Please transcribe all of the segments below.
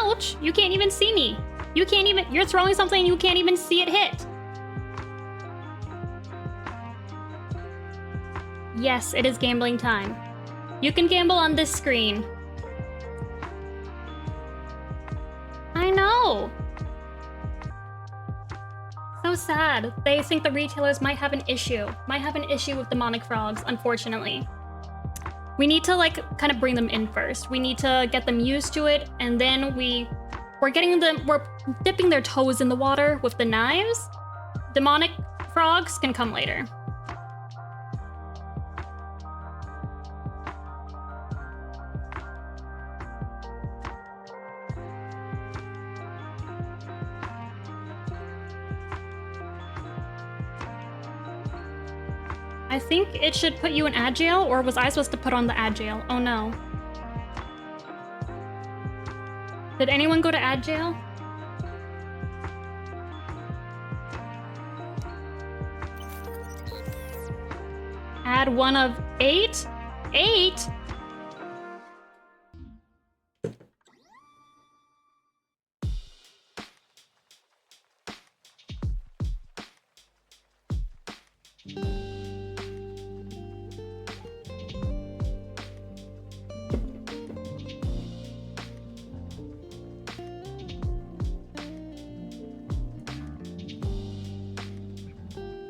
Ouch! You can't even see me. You can't even- You're throwing something and you can't even see it hit. Yes, it is gambling time. You can gamble on this screen. I know. So sad. They think the retailers might have an issue. Might have an issue with demonic frogs, unfortunately. We need to, like, kind of bring them in first. We need to get them used to it, and then we're dipping their toes in the water with the knives. Demonic frogs can come later. I think it should put you in ad jail, or was I supposed to put on the ad jail? Oh no. Did anyone go to ad jail? Add 1 of 8? 8?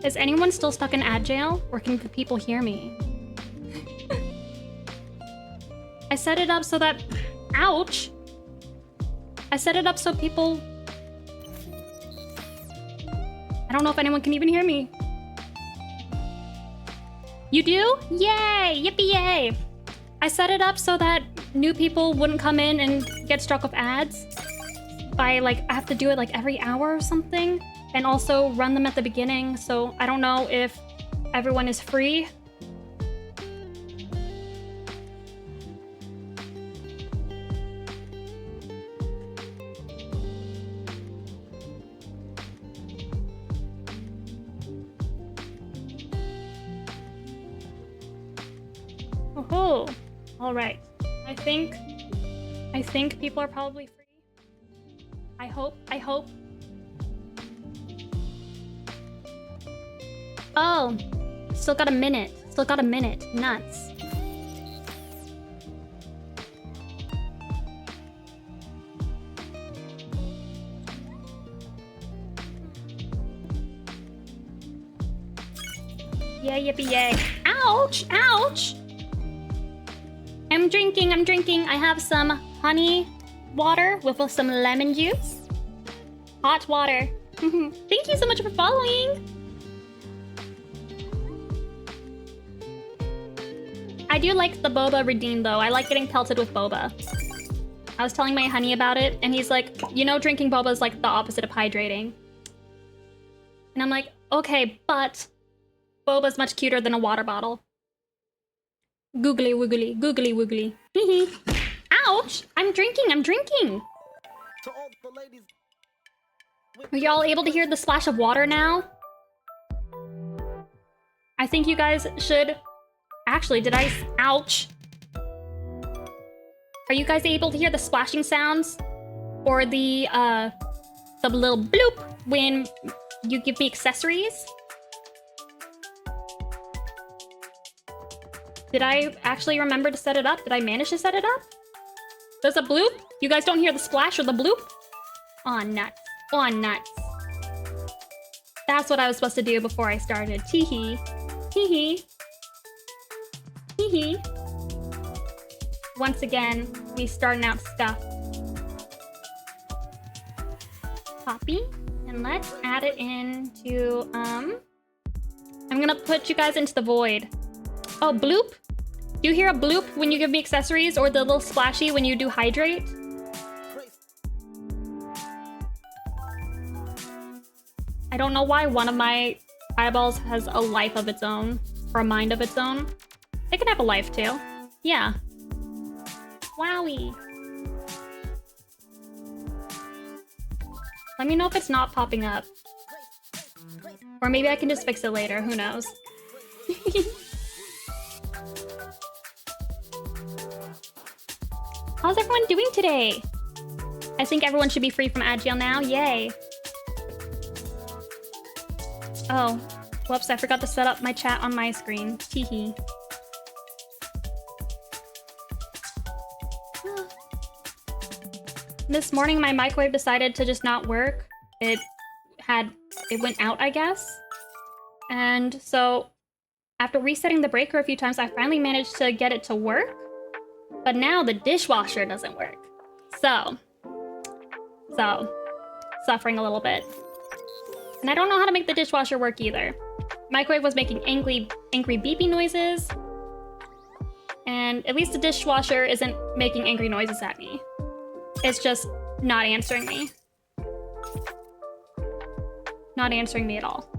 Is anyone still stuck in ad jail, or can people hear me? I set it up so that... Ouch! I set it up so people... I don't know if anyone can even hear me. You do? Yay! Yippee yay! I set it up so that new people wouldn't come in and get struck with ads. By, like, I have to do it, like, every hour or something. And also run them at the beginning, so I don't know if everyone is free. Oh, all right. I think people are probably free. I hope. Oh, still got a minute. Nuts. Yeah, yippee yay. Ouch! Ouch! I'm drinking. I have some honey water with some lemon juice. Hot water. Thank you so much for following. I do like the boba redeem though. I like getting pelted with boba. I was telling my honey about it, and he's like, you know, drinking boba is like the opposite of hydrating. And I'm like, okay, but boba's much cuter than a water bottle. Googly woogly, googly woogly. Ouch! I'm drinking. To all the ladies. Are y'all able to hear the splash of water now? I think you guys should... Actually, did I... Ouch. Are you guys able to hear the splashing sounds? Or the little bloop when you give me accessories? Did I actually remember to set it up? Did I manage to set it up? There's a bloop? You guys don't hear the splash or the bloop? Aw, nuts. Aw, nuts. That's what I was supposed to do before I started. Tee-hee. Tee-hee. Hee-hee. Once again, we starting out stuff. Copy. And let's add it into, I'm gonna put you guys into the void. Oh, bloop? Do you hear a bloop when you give me accessories, or the little splashy when you do hydrate? I don't know why one of my eyeballs has a life of its own, or a mind of its own. It can have a life too. Yeah. Wowie. Let me know if it's not popping up. Or maybe I can just fix it later, who knows. How's everyone doing today? I think everyone should be free from Agile now. Yay. Oh, whoops, I forgot to set up my chat on my screen. Teehee. This morning, my microwave decided to just not work. It went out, I guess. And so, after resetting the breaker a few times, I finally managed to get it to work. But now the dishwasher doesn't work. So, suffering a little bit. And I don't know how to make the dishwasher work either. Microwave was making angry beeping noises. And at least the dishwasher isn't making angry noises at me. It's just not answering me. Not answering me at all.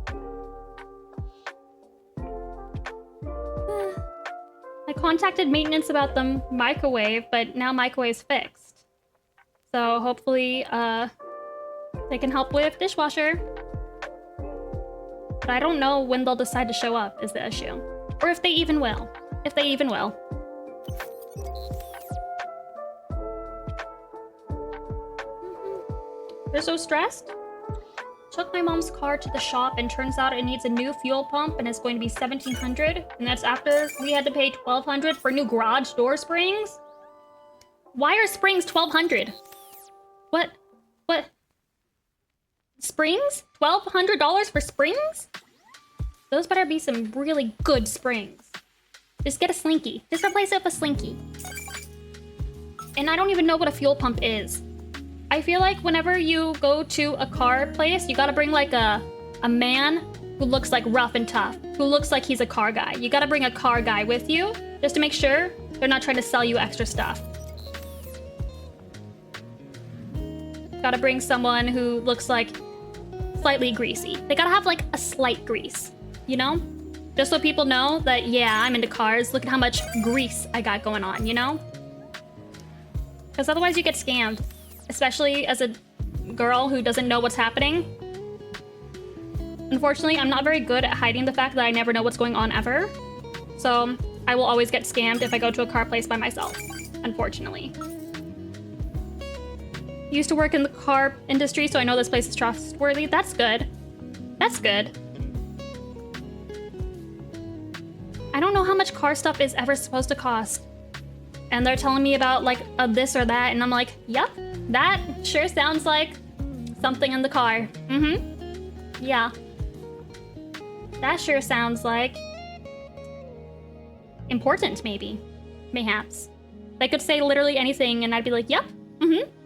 I contacted maintenance about the microwave, but now microwave's fixed. So hopefully, they can help with dishwasher. But I don't know when they'll decide to show up is the issue. Or if they even will. If they even will. They're so stressed. Took my mom's car to the shop and turns out it needs a new fuel pump and it's going to be $1,700. And that's after we had to pay $1,200 for new garage door springs. Why are springs $1,200? What? Springs? $1,200 for springs? Those better be some really good springs. Just get a slinky. Just replace it with a slinky. And I don't even know what a fuel pump is. I feel like whenever you go to a car place, you gotta bring like a man who looks like rough and tough, who looks like he's a car guy. You gotta bring a car guy with you just to make sure they're not trying to sell you extra stuff. Gotta bring someone who looks like slightly greasy. They gotta have like a slight grease, you know? Just so people know that, yeah, I'm into cars. Look at how much grease I got going on, you know? Because otherwise you get scammed. Especially as a girl who doesn't know what's happening. Unfortunately, I'm not very good at hiding the fact that I never know what's going on ever. So I will always get scammed if I go to a car place by myself, unfortunately. Used to work in the car industry, so I know this place is trustworthy. That's good. That's good. I don't know how much car stuff is ever supposed to cost. And they're telling me about like a this or that, and I'm like, yep, that sure sounds like something in the car. Yeah. That sure sounds like important, maybe. Mayhaps. They could say literally anything and I'd be like, yep,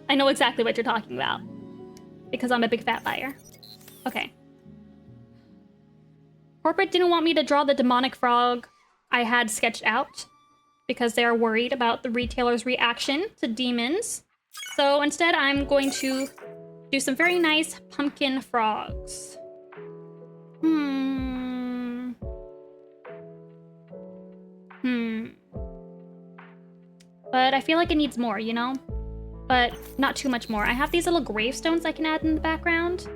I know exactly what you're talking about. Because I'm a big fat liar. Okay. Corporate didn't want me to draw the demonic frog I had sketched out, because they are worried about the retailer's reaction to demons. So instead, I'm going to do some very nice pumpkin frogs. But I feel like it needs more, you know? But not too much more. I have these little gravestones I can add in the background.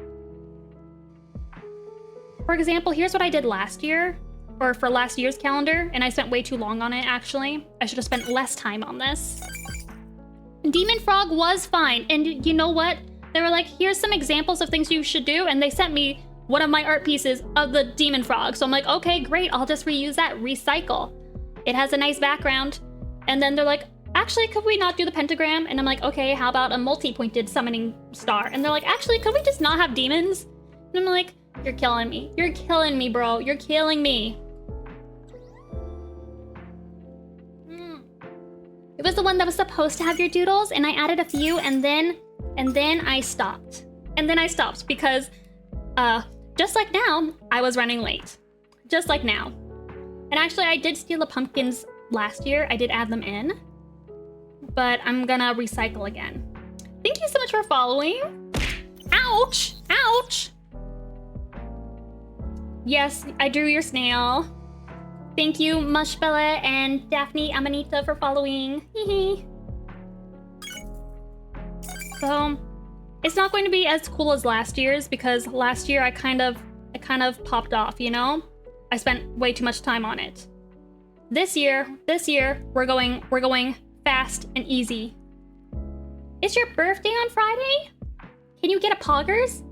For example, here's what I did last year. Or for last year's calendar, and I spent way too long on it, actually. I should have spent less time on this. Demon Frog was fine, and you know what? They were like, here's some examples of things you should do, and they sent me one of my art pieces of the Demon Frog. So I'm like, okay, great, I'll just reuse that, recycle. It has a nice background. And then they're like, actually, could we not do the pentagram? And I'm like, okay, how about a multi-pointed summoning star? And they're like, actually, could we just not have demons? And I'm like, you're killing me. You're killing me, bro. You're killing me. It was the one that was supposed to have your doodles, and I added a few, and then I stopped. And then I stopped because, just like now, I was running late. Just like now. And actually, I did steal the pumpkins last year. I did add them in. But I'm gonna recycle again. Thank you so much for following. Ouch! Ouch! Yes, I drew your snail. Thank you, Mushbella and Daphne Amanita for following. So, it's not going to be as cool as last year's because last year I kind of popped off, you know? I spent way too much time on it. This year, we're going fast and easy. It's your birthday on Friday? Can you get a poggers?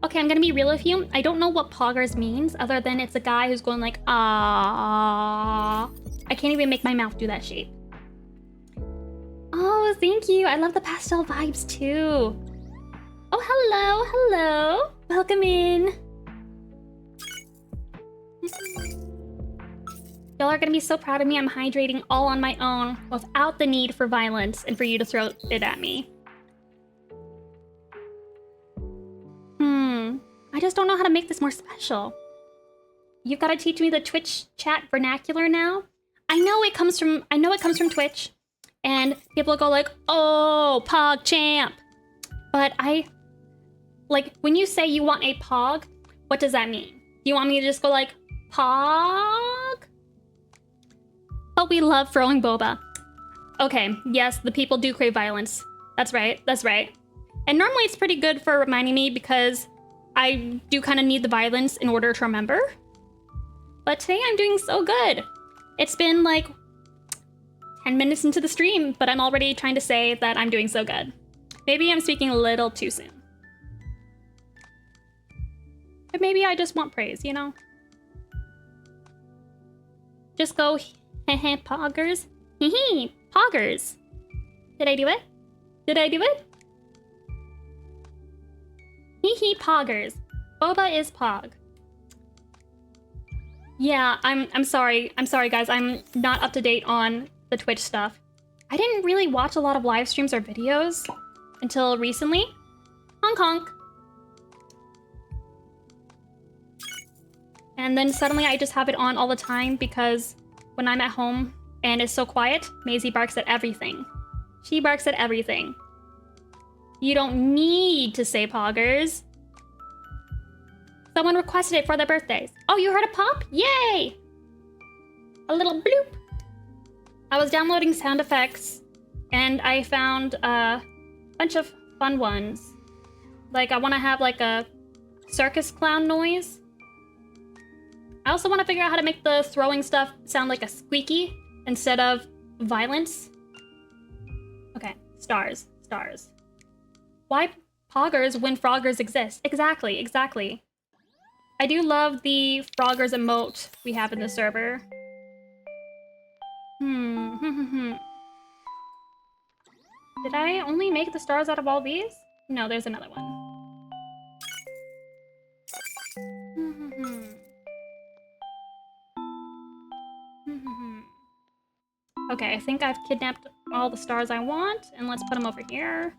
Okay, I'm gonna be real with you. I don't know what poggers means other than it's a guy who's going like, ah. I can't even make my mouth do that shape. Oh, thank you. I love the pastel vibes too. Oh, hello, hello. Welcome in. Y'all are gonna be so proud of me. I'm hydrating all on my own without the need for violence and for you to throw it at me. I just don't know how to make this more special. You've got to teach me the Twitch chat vernacular now. I know it comes from Twitch, and people go like, "Oh, Pog Champ," but like when you say you want a Pog, what does that mean? Do you want me to just go like Pog? But we love throwing boba. Okay, yes, the people do crave violence. That's right. That's right. And normally it's pretty good for reminding me because I do kind of need the violence in order to remember. But today I'm doing so good. It's been like 10 minutes into the stream, but I'm already trying to say that I'm doing so good. Maybe I'm speaking a little too soon. But maybe I just want praise, you know? Just go, heh poggers. Hee poggers. Did I do it? Did I do it? Hee poggers. Boba is pog. Yeah, I'm sorry. I'm sorry, guys. I'm not up to date on the Twitch stuff. I didn't really watch a lot of live streams or videos until recently. Honk honk. And then suddenly I just have it on all the time because when I'm at home and it's so quiet, Maisie barks at everything. She barks at everything. You don't need to say poggers. Someone requested it for their birthdays. Oh, you heard a pop? Yay! A little bloop. I was downloading sound effects and I found a bunch of fun ones. Like I want to have like a circus clown noise. I also want to figure out how to make the throwing stuff sound like a squeaky instead of violence. Okay, stars. Why poggers when froggers exist? Exactly. I do love the froggers emote we have in the server. Did I only make the stars out of all these? No, there's another one. Okay, I think I've kidnapped all the stars I want, and let's put them over here.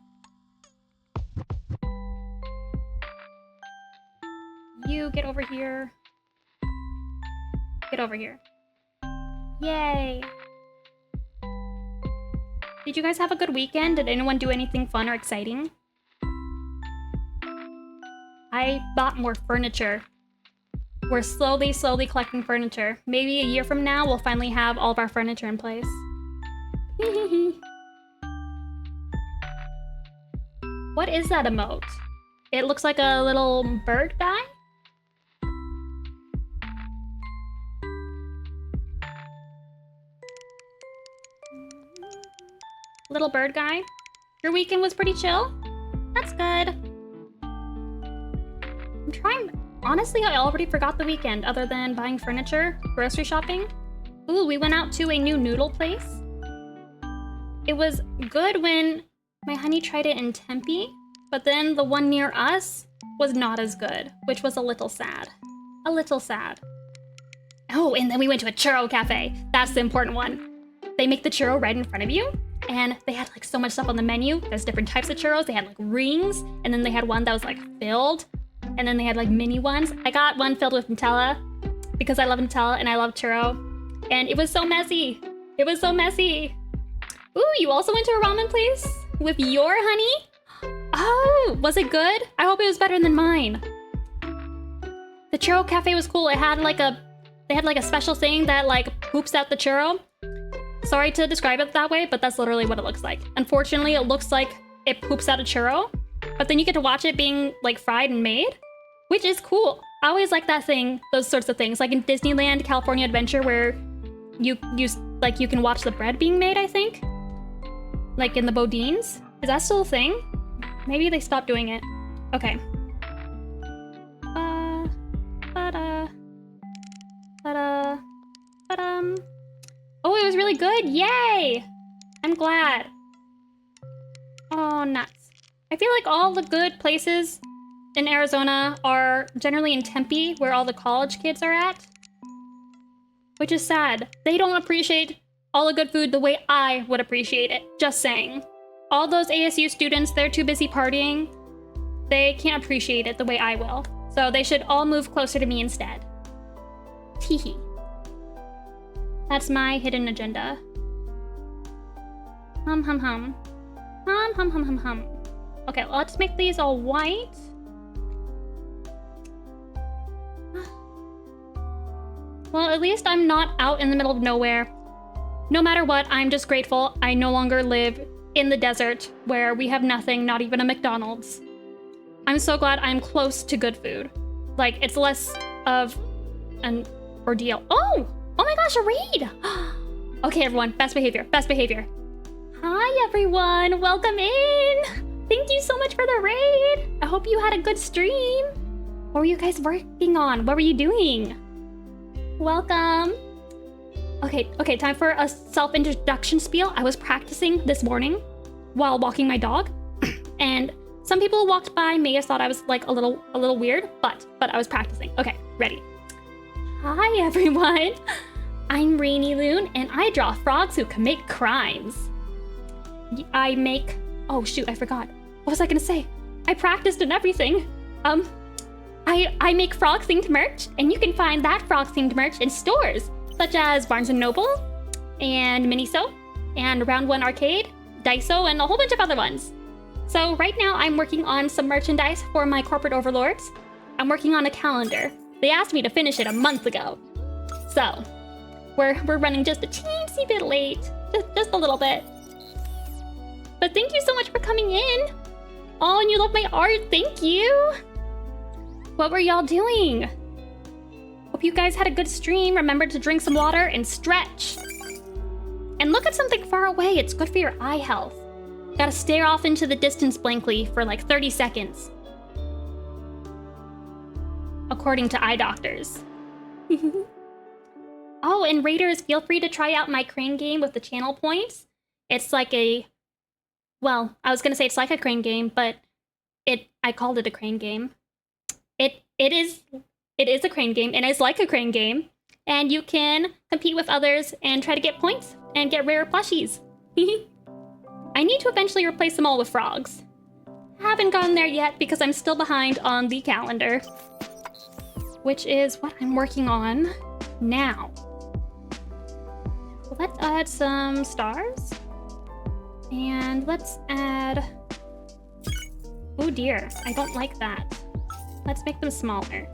You get over here. Get over here. Yay! Did you guys have a good weekend? Did anyone do anything fun or exciting? I bought more furniture. We're slowly collecting furniture. Maybe a year from now, we'll finally have all of our furniture in place. What is that emote? It looks like a little bird guy? Little bird guy? Your weekend was pretty chill? That's good. I'm trying... Honestly, I already forgot the weekend other than buying furniture, grocery shopping. Ooh, we went out to a new noodle place. It was good when my honey tried it in Tempe, but then the one near us was not as good, which was a little sad. A little sad. Oh, and then we went to a churro cafe. That's the important one. They make the churro right in front of you, and they had like so much stuff on the menu. There's different types of churros. They had like rings, and then they had one that was like filled, and then they had like mini ones. I got one filled with Nutella because I love Nutella and I love churro, and it was so messy. It was so messy. Ooh, you also went to a ramen place with your honey? Oh, was it good? I hope it was better than mine. The churro cafe was cool. It had like they had like a special thing that like poops out the churro. Sorry to describe it that way, but that's literally what it looks like. Unfortunately, it looks like it poops out a churro, but then you get to watch it being like fried and made, which is cool. I always like that thing, those sorts of things, like in Disneyland California Adventure where you can watch the bread being made, I think. Like in the Bodines. Is that still a thing? Maybe they stopped doing it. Okay. Oh, it was really good. Yay! I'm glad. Oh, nuts. I feel like all the good places in Arizona are generally in Tempe, where all the college kids are at. Which is sad. They don't appreciate all the good food the way I would appreciate it. Just saying. All those ASU students, they're too busy partying. They can't appreciate it the way I will. So they should all move closer to me instead. Teehee. That's my hidden agenda. Hum hum hum. Hum hum hum hum hum. Okay, let's make these all white. Well, at least I'm not out in the middle of nowhere. No matter what, I'm just grateful I no longer live in the desert where we have nothing, not even a McDonald's. I'm so glad I'm close to good food. Like, it's less of an ordeal. Oh! Oh my gosh, a raid! Okay, everyone, best behavior, best behavior. Hi, everyone, welcome in! Thank you so much for the raid! I hope you had a good stream. What were you guys working on? What were you doing? Welcome. Okay, time for a self-introduction spiel. I was practicing this morning while walking my dog, and some people who walked by may have thought I was like a little weird, but I was practicing. Okay, ready. Hi, everyone. I'm rainylune, and I draw frogs who commit crimes. I make... Oh, shoot, I forgot. What was I gonna say? I practiced and everything. I make frog-themed merch, and you can find that frog-themed merch in stores, such as Barnes & Noble, and Miniso, and Round One Arcade, Daiso, and a whole bunch of other ones. So right now, I'm working on some merchandise for my corporate overlords. I'm working on a calendar. They asked me to finish it a month ago. So, we're running just a teensy bit late. Just a little bit. But thank you so much for coming in. Oh, and you love my art. Thank you. What were y'all doing? Hope you guys had a good stream. Remember to drink some water and stretch. And look at something far away. It's good for your eye health. Gotta stare off into the distance blankly for like 30 seconds. According to eye doctors. Oh, and raiders, feel free to try out my crane game with the channel points. It's like a... Well, I was gonna say it's like a crane game, but I called it a crane game. It is a crane game, and it's like a crane game. And you can compete with others and try to get points and get rare plushies. I need to eventually replace them all with frogs. Haven't gotten there yet because I'm still behind on the calendar, which is what I'm working on now. Let's add some stars. And let's add... Oh dear, I don't like that. Let's make them smaller.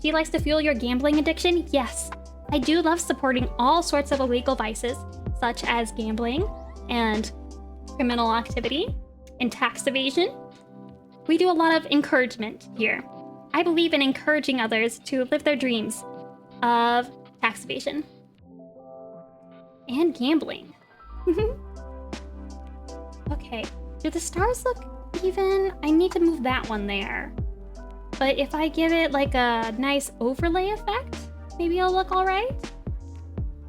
She likes to fuel your gambling addiction? Yes. I do love supporting all sorts of illegal vices, such as gambling and criminal activity and tax evasion. We do a lot of encouragement here. I believe in encouraging others to live their dreams of tax evasion and gambling. Okay, do the stars look even? I need to move that one there. But if I give it like a nice overlay effect, maybe it'll look all right.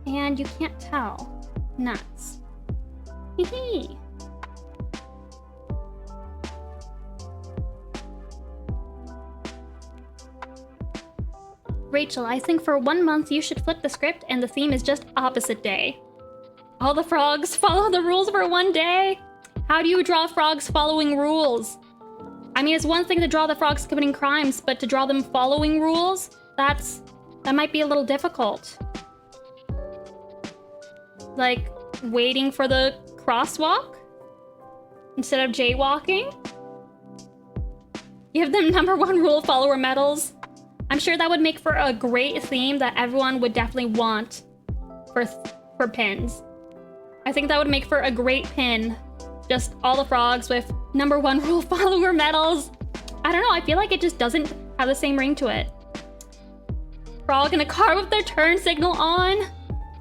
And you can't tell. Nuts. Hee. Rachel, I think for 1 month you should flip the script and the theme is just opposite day. All the frogs follow the rules for 1 day? How do you draw frogs following rules? I mean, it's one thing to draw the frogs committing crimes, but to draw them following rules? That might be a little difficult. Like, waiting for the crosswalk instead of jaywalking? Give them #1 rule follower medals. I'm sure that would make for a great theme that everyone would definitely want for pins. I think that would make for a great pin. Just all the frogs with #1 rule follower medals. I don't know, I feel like it just doesn't have the same ring to it. Frog in a car with their turn signal on.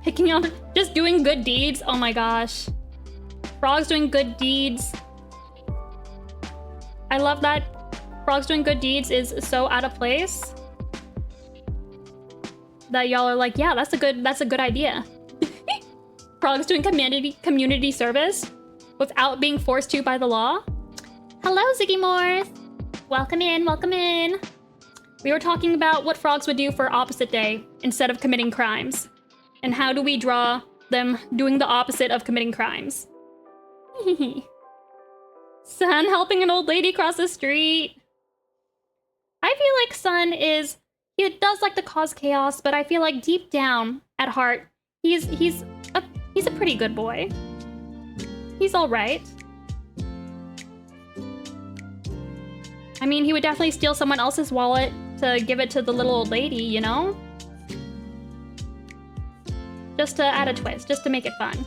Picking up, just doing good deeds. Oh my gosh. Frogs doing good deeds. I love that frogs doing good deeds is so out of place that y'all are like, yeah, that's a good idea. Frogs doing community service without being forced to by the law. Hello, Ziggy Morth. Welcome in, welcome in. We were talking about what frogs would do for opposite day instead of committing crimes. And how do we draw them doing the opposite of committing crimes? Sun helping an old lady cross the street. I feel like Sun he does like to cause chaos, but I feel like deep down at heart, he's a pretty good boy. He's all right. I mean, he would definitely steal someone else's wallet to give it to the little old lady, you know? Just to add a twist, just to make it fun.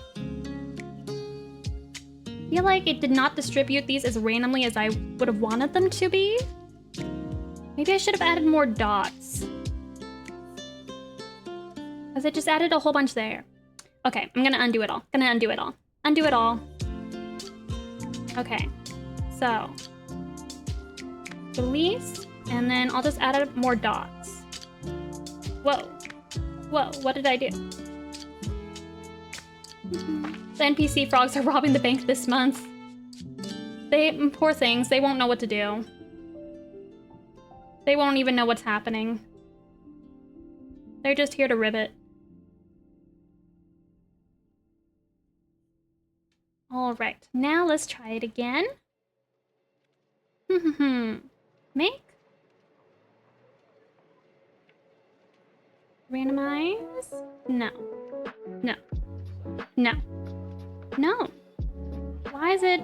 I feel like it did not distribute these as randomly as I would have wanted them to be. Maybe I should have added more dots. Because it just added a whole bunch there. Okay, I'm gonna undo it all. Undo it all. Okay, so release, and then I'll just add more dots. Whoa, what did I do? The NPC frogs are robbing the bank this month. Poor things, they won't know what to do. They won't even know what's happening. They're just here to ribbit. All right, now let's try it again. Make. Randomize. No. Why is it?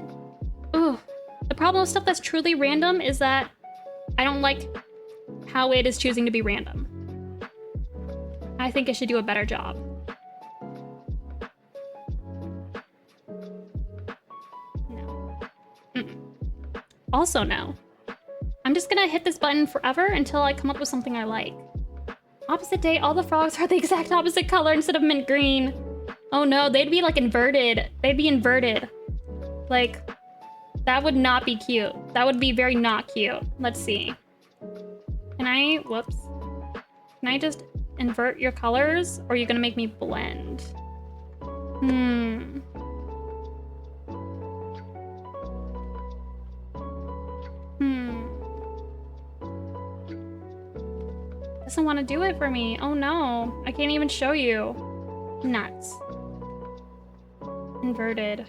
Ooh. The problem with stuff that's truly random is that I don't like how it is choosing to be random. I think it should do a better job. No. Also no. I'm just gonna hit this button forever until I come up with something I like. Opposite day, all the frogs are the exact opposite color instead of mint green. Oh no, they'd be like inverted. They'd be inverted. Like, that would not be cute. That would be very not cute. Let's see. Can I just invert your colors? Or are you gonna make me blend? Doesn't want to do it for me. Oh no, I can't even show you. Nuts. Inverted.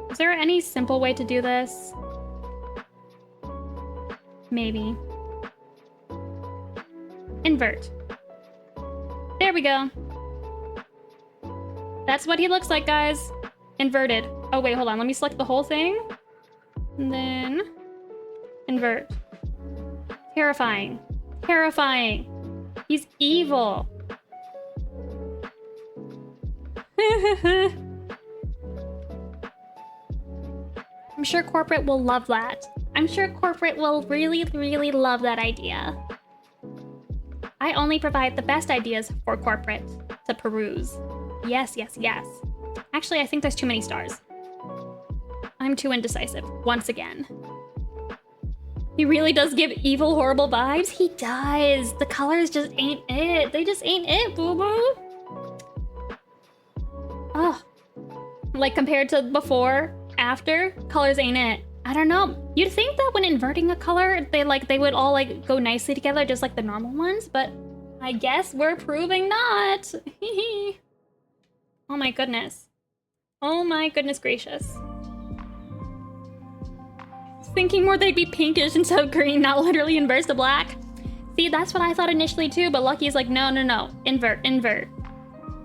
Is there any simple way to do this? Maybe. Invert. There we go. That's what he looks like, guys. Inverted. Oh wait, hold on. Let me select the whole thing. And then invert. Terrifying. Terrifying. He's evil. I'm sure corporate will love that. I'm sure corporate will really, really love that idea. I only provide the best ideas for corporate to peruse. Yes, yes, yes. Actually, I think there's too many stars. I'm too indecisive, once again. He really does give evil, horrible vibes. He does. The colors just ain't it. They just ain't it, boo-boo. Oh. Like compared to before, after, colors ain't it. I don't know. You'd think that when inverting a color, they would all like go nicely together, just like the normal ones, but I guess we're proving not. Oh my goodness. Oh my goodness gracious. Thinking more they'd be pinkish instead of green, not literally inverse to black. See, that's what I thought initially too, but Lucky's like, no, invert.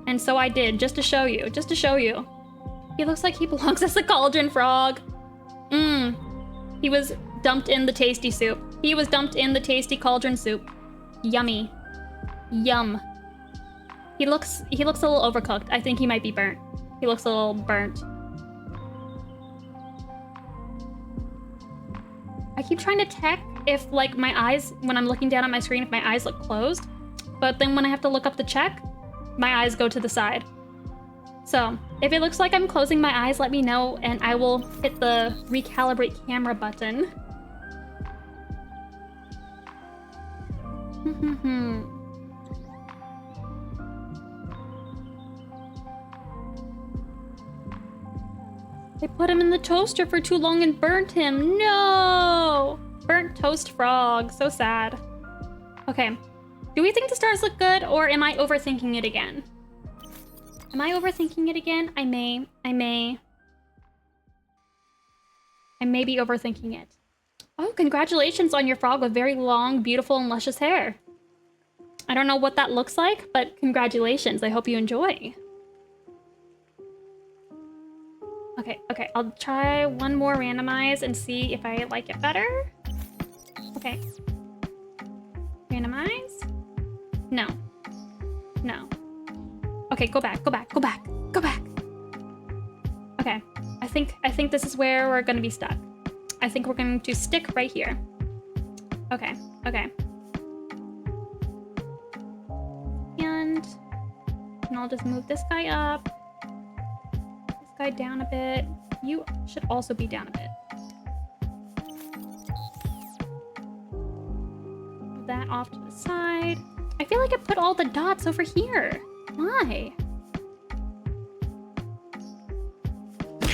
And so I did, just to show you. He looks like he belongs as a cauldron frog. He was dumped in the tasty soup. He was dumped in the tasty cauldron soup. Yummy. Yum. He looks a little overcooked. I think he might be burnt. He looks a little burnt. I keep trying to check if like my eyes, when I'm looking down at my screen, if my eyes look closed. but then when I have to look up the check, my eyes go to the side. So if it looks like I'm closing my eyes, let me know and I will hit the recalibrate camera button. They put him in the toaster for too long and burnt him. No! Burnt toast frog. So sad. Okay. Do we think the stars look good, or am I overthinking it again? Am I overthinking it again? I may be overthinking it. Oh, congratulations on your frog with very long, beautiful, and luscious hair. I don't know what that looks like, but congratulations. I hope you enjoy. Okay, I'll try one more randomize and see if I like it better. Okay. Randomize? No. No. Okay, go back. Okay, I think this is where we're gonna be stuck. I think we're going to stick right here. Okay. And I'll just move this guy up. Guy down a bit. You should also be down a bit. Move that off to the side. I feel like I put all the dots over here. Why?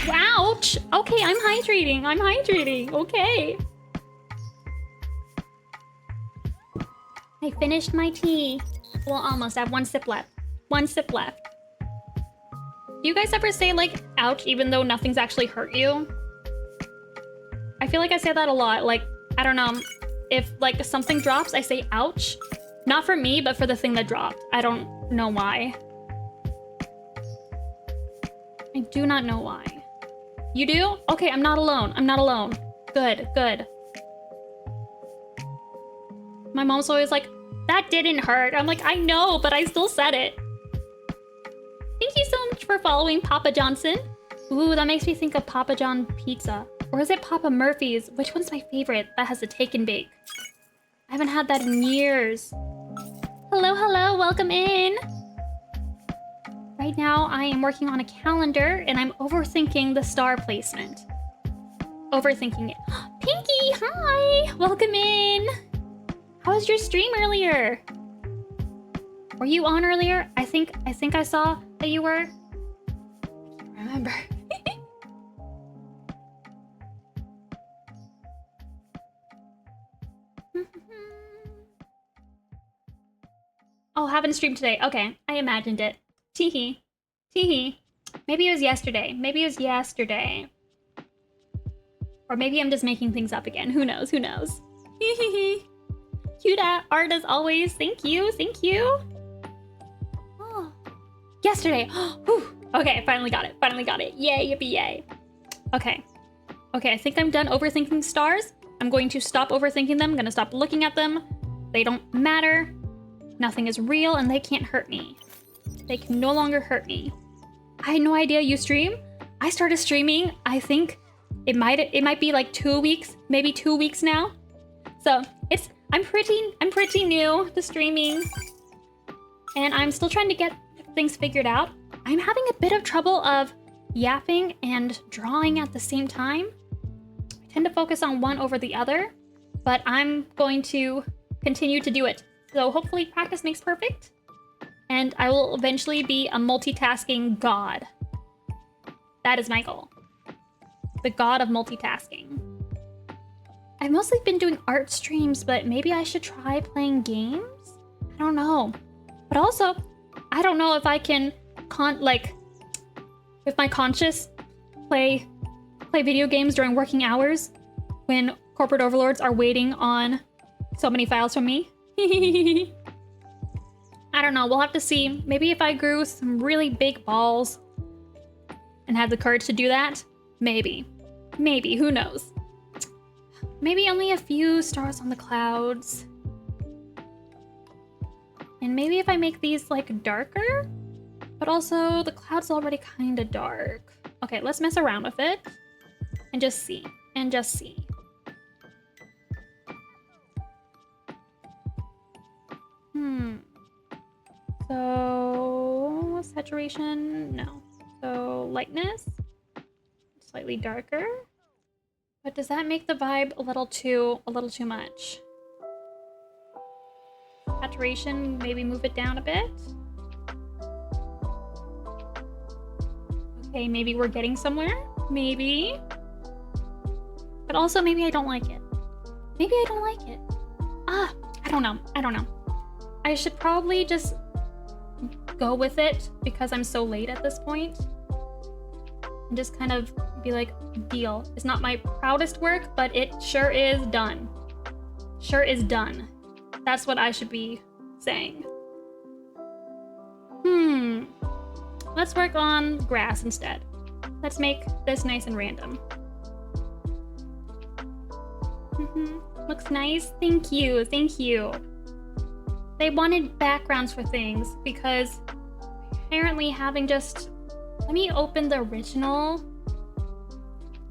Ouch! Okay, I'm hydrating. Okay. I finished my tea. Well, almost. I have one sip left. Do you guys ever say, like, ouch, even though nothing's actually hurt you? I feel like I say that a lot. Like, I don't know. If, like, something drops, I say ouch. Not for me, but for the thing that dropped. I don't know why. I do not know why. You do? Okay, I'm not alone. Good. My mom's always like, that didn't hurt. I'm like, I know, but I still said it. Thank you so much for following Papa Johnson. Ooh, that makes me think of Papa John pizza. Or is it Papa Murphy's? Which one's my favorite? That has a take and bake. I haven't had that in years. Hello, welcome in. Right now, I am working on a calendar and I'm overthinking the star placement. Overthinking it. Pinky, hi! Welcome in. How was your stream earlier? Were you on earlier? I think I saw that you were. I can't remember. Oh, haven't streamed today. Okay, I imagined it. Teehee. Maybe it was yesterday. Or maybe I'm just making things up again. Who knows? Cute art as always. Thank you. Oh, yesterday. Okay, I finally got it. Yay, yippee yay. Okay, I think I'm done overthinking stars. I'm going to stop overthinking them. I'm gonna stop looking at them. They don't matter. Nothing is real and they can't hurt me. They can no longer hurt me. I had no idea you stream. I started streaming, I think it might be like 2 weeks, maybe 2 weeks now. So I'm pretty new to streaming. And I'm still trying to get things figured out. I'm having a bit of trouble of yapping and drawing at the same time. I tend to focus on one over the other, but I'm going to continue to do it. So hopefully practice makes perfect, and I will eventually be a multitasking god. That is my goal. The god of multitasking. I've mostly been doing art streams, but maybe I should try playing games? I don't know. But also, I don't know if I can, with my conscience, play video games during working hours when corporate overlords are waiting on so many files from me. I don't know, we'll have to see. Maybe if I grew some really big balls and had the courage to do that, maybe, who knows? Maybe only a few stars on the clouds. And maybe if I make these like darker, but also the cloud's already kind of dark. Okay, let's mess around with it and just see. So saturation, no. So lightness, slightly darker. But does that make the vibe a little too much? Saturation, maybe move it down a bit. Okay, maybe we're getting somewhere. Maybe. But also maybe I don't like it. Maybe I don't like it. I don't know. I don't know. I should probably just go with it because I'm so late at this point. And just kind of be like, deal. It's not my proudest work, but it sure is done. Sure is done. That's what I should be saying. Let's work on grass instead. Let's make this nice and random. Looks nice. Thank you. Thank you. They wanted backgrounds for things because apparently having just... Let me open the original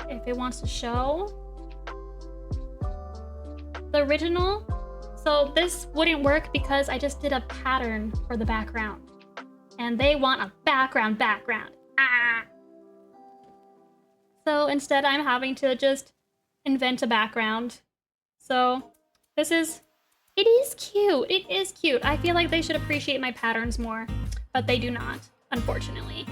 if it wants to show. The original. So this wouldn't work because I just did a pattern for the background. And they want a background. So instead I'm having to just invent a background. So this is... It is cute. It is cute. I feel like they should appreciate my patterns more. But they do not, unfortunately.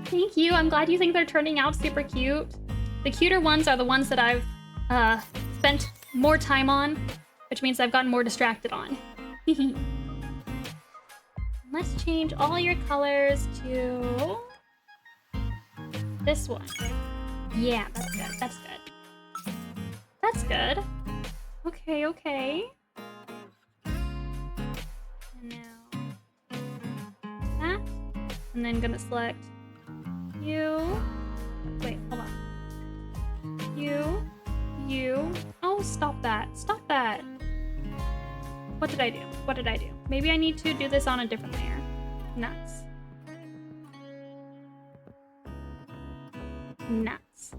Thank you. I'm glad you think they're turning out super cute. The cuter ones are the ones that I've spent more time on, which means I've gotten more distracted on. Let's change all your colors to this one. Yeah, that's good. That's good. That's good. Okay, okay. And now that. And then gonna select you. Wait, hold on. You. Oh, stop that. Stop that. What did I do? What did I do? Maybe I need to do this on a different layer. Nuts. Nuts.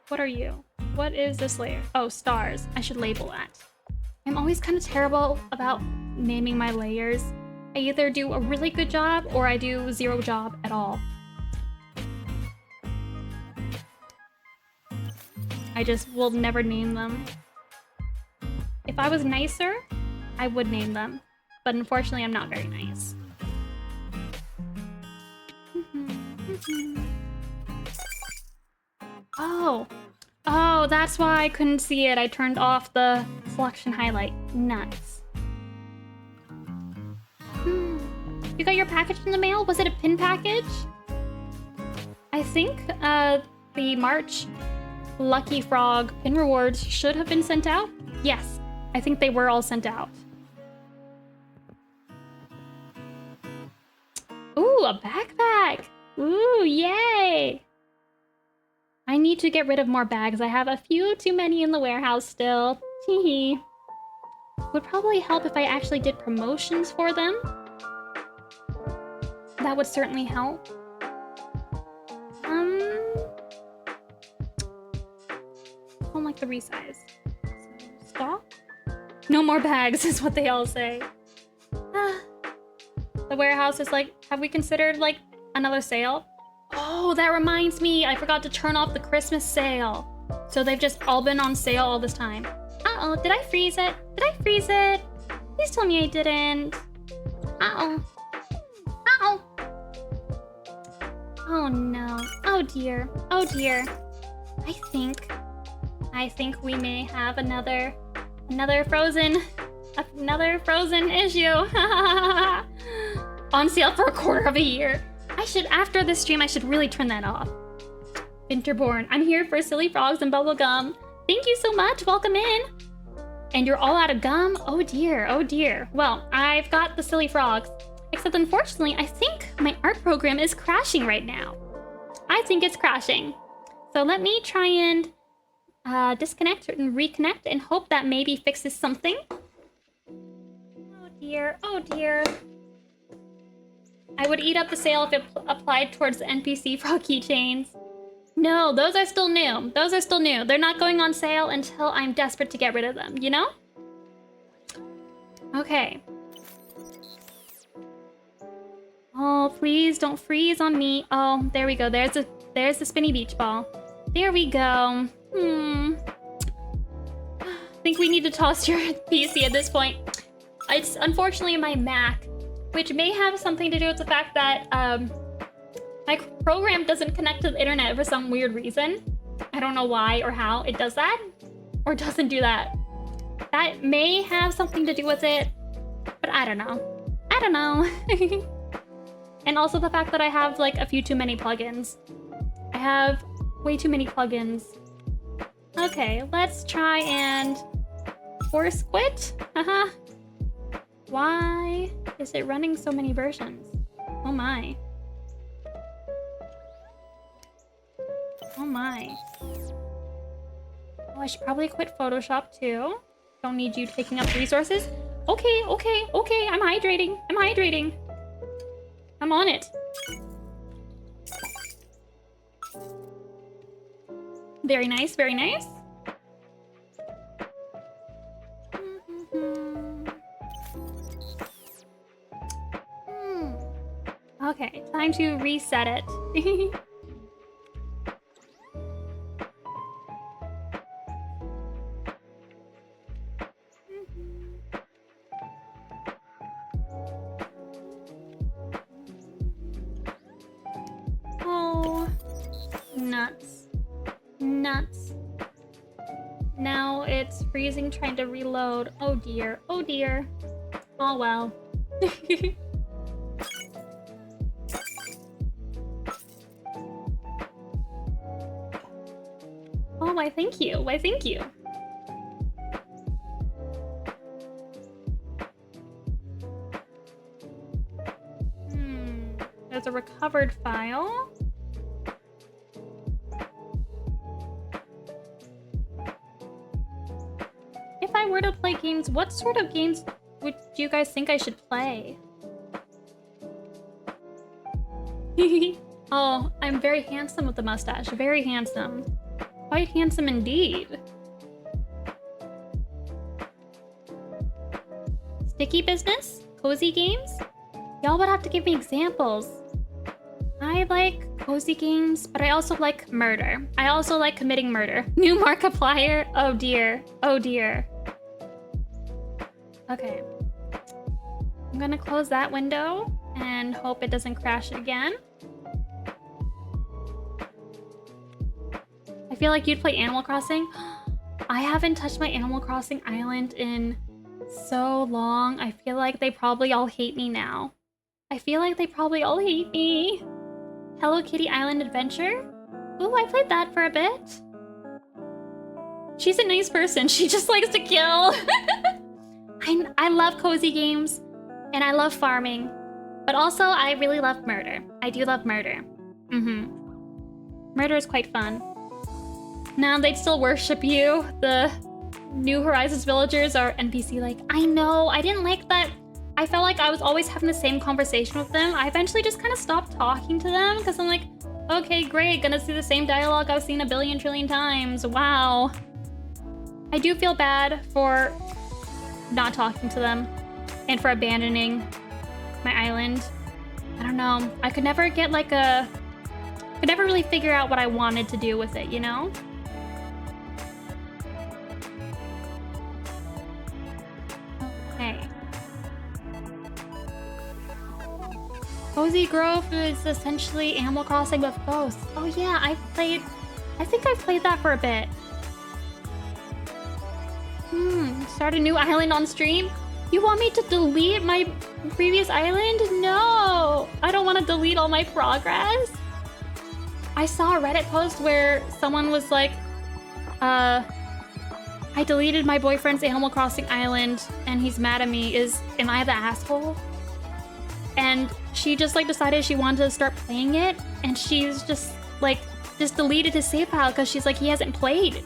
What are you? What is this layer? Oh, stars. I should label that. I'm always kind of terrible about naming my layers. I either do a really good job or I do zero job at all. I just will never name them. If I was nicer, I would name them. But unfortunately, I'm not very nice. Oh, that's why I couldn't see it. I turned off the selection highlight. Nuts. You got your package in the mail? Was it a pin package? I think the March Lucky Frog pin rewards should have been sent out. Yes, I think they were all sent out. Ooh, a backpack. Ooh, yay. I need to get rid of more bags. I have a few too many in the warehouse still. Teehee. Would probably help if I actually did promotions for them. That would certainly help. I don't like the resize. So, stop. No more bags is what they all say. The warehouse is like, have we considered like another sale? Oh, that reminds me. I forgot to turn off the Christmas sale. So they've just all been on sale all this time. Uh-oh, did I freeze it? Did I freeze it? Please tell me I didn't. Uh-oh. Uh-oh. Oh no. Oh dear. Oh dear. I think we may have another frozen issue. On sale for a quarter of a year. After this stream, I should really turn that off. Winterborn, I'm here for silly frogs and bubblegum. Thank you so much, welcome in. And you're all out of gum? Oh dear, oh dear. Well, I've got the silly frogs. Except unfortunately, I think my art program is crashing right now. I think it's crashing. So let me try and disconnect and reconnect and hope that maybe fixes something. Oh dear, oh dear. I would eat up the sale if it applied towards the NPC frog keychains. No, those are still new. Those are still new. They're not going on sale until I'm desperate to get rid of them, you know? Okay. Oh, please don't freeze on me. Oh, there we go. There's the spinny beach ball. There we go. I think we need to toss your PC at this point. It's unfortunately my Mac, which may have something to do with the fact that my program doesn't connect to the internet for some weird reason. I don't know why or how it does that, or doesn't do that. That may have something to do with it, but I don't know. I don't know. And also the fact that I have like a few too many plugins. I have way too many plugins. Okay, let's try and force quit. Haha. Why is it running so many versions? Oh my. Oh my. Oh, I should probably quit Photoshop too. Don't need you taking up resources. Okay, okay, okay. I'm hydrating. I'm hydrating. I'm on it. Very nice, very nice. Okay, time to reset it. Oh, nuts. Nuts. Now it's freezing trying to reload. Oh dear, oh dear. Oh well. Oh, why thank you, why thank you. There's a recovered file. If I were to play games, what sort of games do you guys think I should play? Oh, I'm very handsome with the mustache. Very handsome. Quite handsome indeed. Sticky business? Cozy games? Y'all would have to give me examples. I like cozy games, but I also like murder. I also like committing murder. New Markiplier? Oh dear. Oh dear. Okay. I'm gonna close that window and hope it doesn't crash again. I feel like you'd play Animal Crossing. I haven't touched my Animal Crossing island in so long. I feel like they probably all hate me now. I feel like they probably all hate me. Hello Kitty Island Adventure? Ooh, I played that for a bit. She's a nice person. She just likes to kill. I love cozy games, and I love farming. But also, I really love murder. I do love murder. Murder is quite fun. Now they'd still worship you. The New Horizons villagers are NPC like, I know, I didn't like that. I felt like I was always having the same conversation with them. I eventually just kind of stopped talking to them because I'm like, okay, great, gonna see the same dialogue I've seen a billion trillion times. Wow. I do feel bad for not talking to them and for abandoning my island. I don't know. I could never get like could never really figure out what I wanted to do with it, you know? Okay. Cozy Grove is essentially Animal Crossing with ghosts. Oh yeah, I think I played that for a bit. Start a new island on stream? You want me to delete my previous island? No! I don't want to delete all my progress. I saw a Reddit post where someone was like, I deleted my boyfriend's Animal Crossing island and he's mad at me. Am I the asshole? And she just like decided she wanted to start playing it, and she's just like deleted his save file because she's like, he hasn't played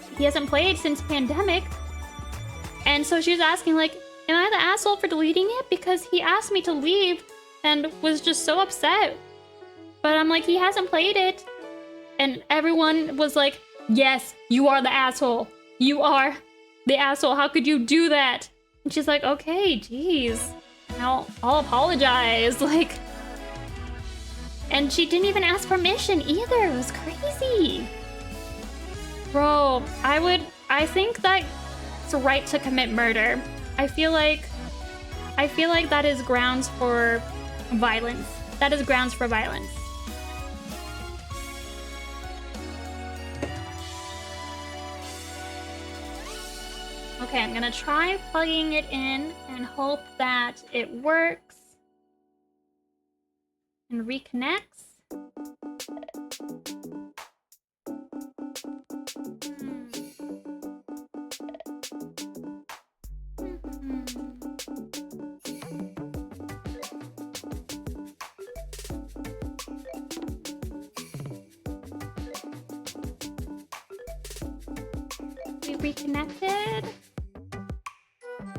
since pandemic. And so she was asking like, am I the asshole for deleting it? Because he asked me to leave and was just so upset. But I'm like, he hasn't played it. And everyone was like, yes, you are the asshole. You are the asshole. How could you do that? And she's like, okay, geez. Now I'll apologize. Like, and she didn't even ask permission either. It was crazy. Bro, I think that it's right to commit murder. I feel like that is grounds for violence. That is grounds for violence. Okay, I'm gonna try plugging it in and hope that it works and reconnects. We reconnected.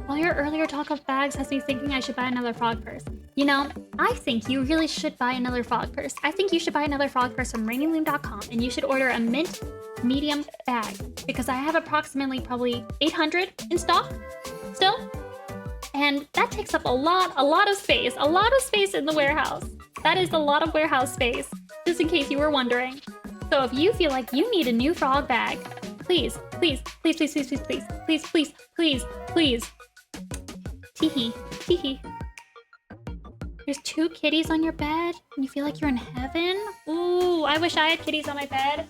Well, your earlier talk of bags has me thinking I should buy another frog purse. You know, I think you really should buy another frog purse. I think you should buy another frog purse from rainylune.com, and you should order a mint medium bag, because I have approximately probably 800 in stock still. And that takes up a lot of space in the warehouse. That is a lot of warehouse space, just in case you were wondering. So if you feel like you need a new frog bag, please, please, please, please, please, please, please, please, please, please, please. Teehee, teehee. There's 2 kitties on your bed, and you feel like you're in heaven? Ooh, I wish I had kitties on my bed.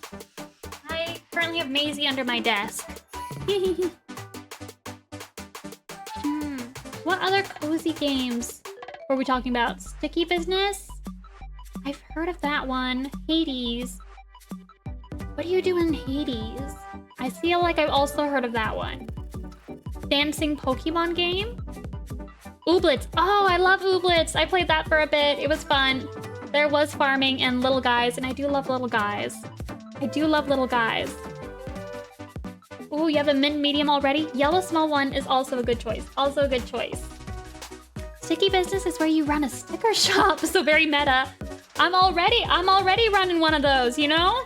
I currently have Maisie under my desk. What other cozy games were we talking about? Sticky Business? I've heard of that one. Hades. What do you do in Hades? I feel like I've also heard of that one. Dancing Pokemon game? Ooblets. Oh, I love Ooblets. I played that for a bit. It was fun. There was farming and little guys, and I do love little guys. I do love little guys. Ooh, you have a mint medium already? Yellow small one is also a good choice. Also a good choice. Sticky Business is where you run a sticker shop, so very meta. I'm already running one of those, you know?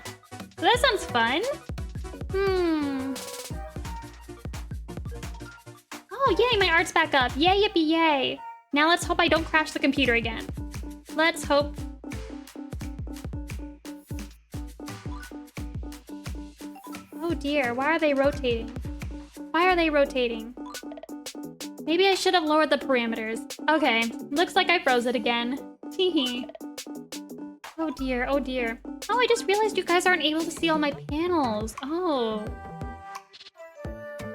So that sounds fun. Oh, yay, my art's back up. Yay, yippee, yay. Now let's hope I don't crash the computer again. Let's hope. Oh dear, why are they rotating? Why are they rotating? Maybe I should have lowered the parameters. Okay, looks like I froze it again. Teehee. Oh dear, oh dear. Oh, I just realized you guys aren't able to see all my panels. Oh.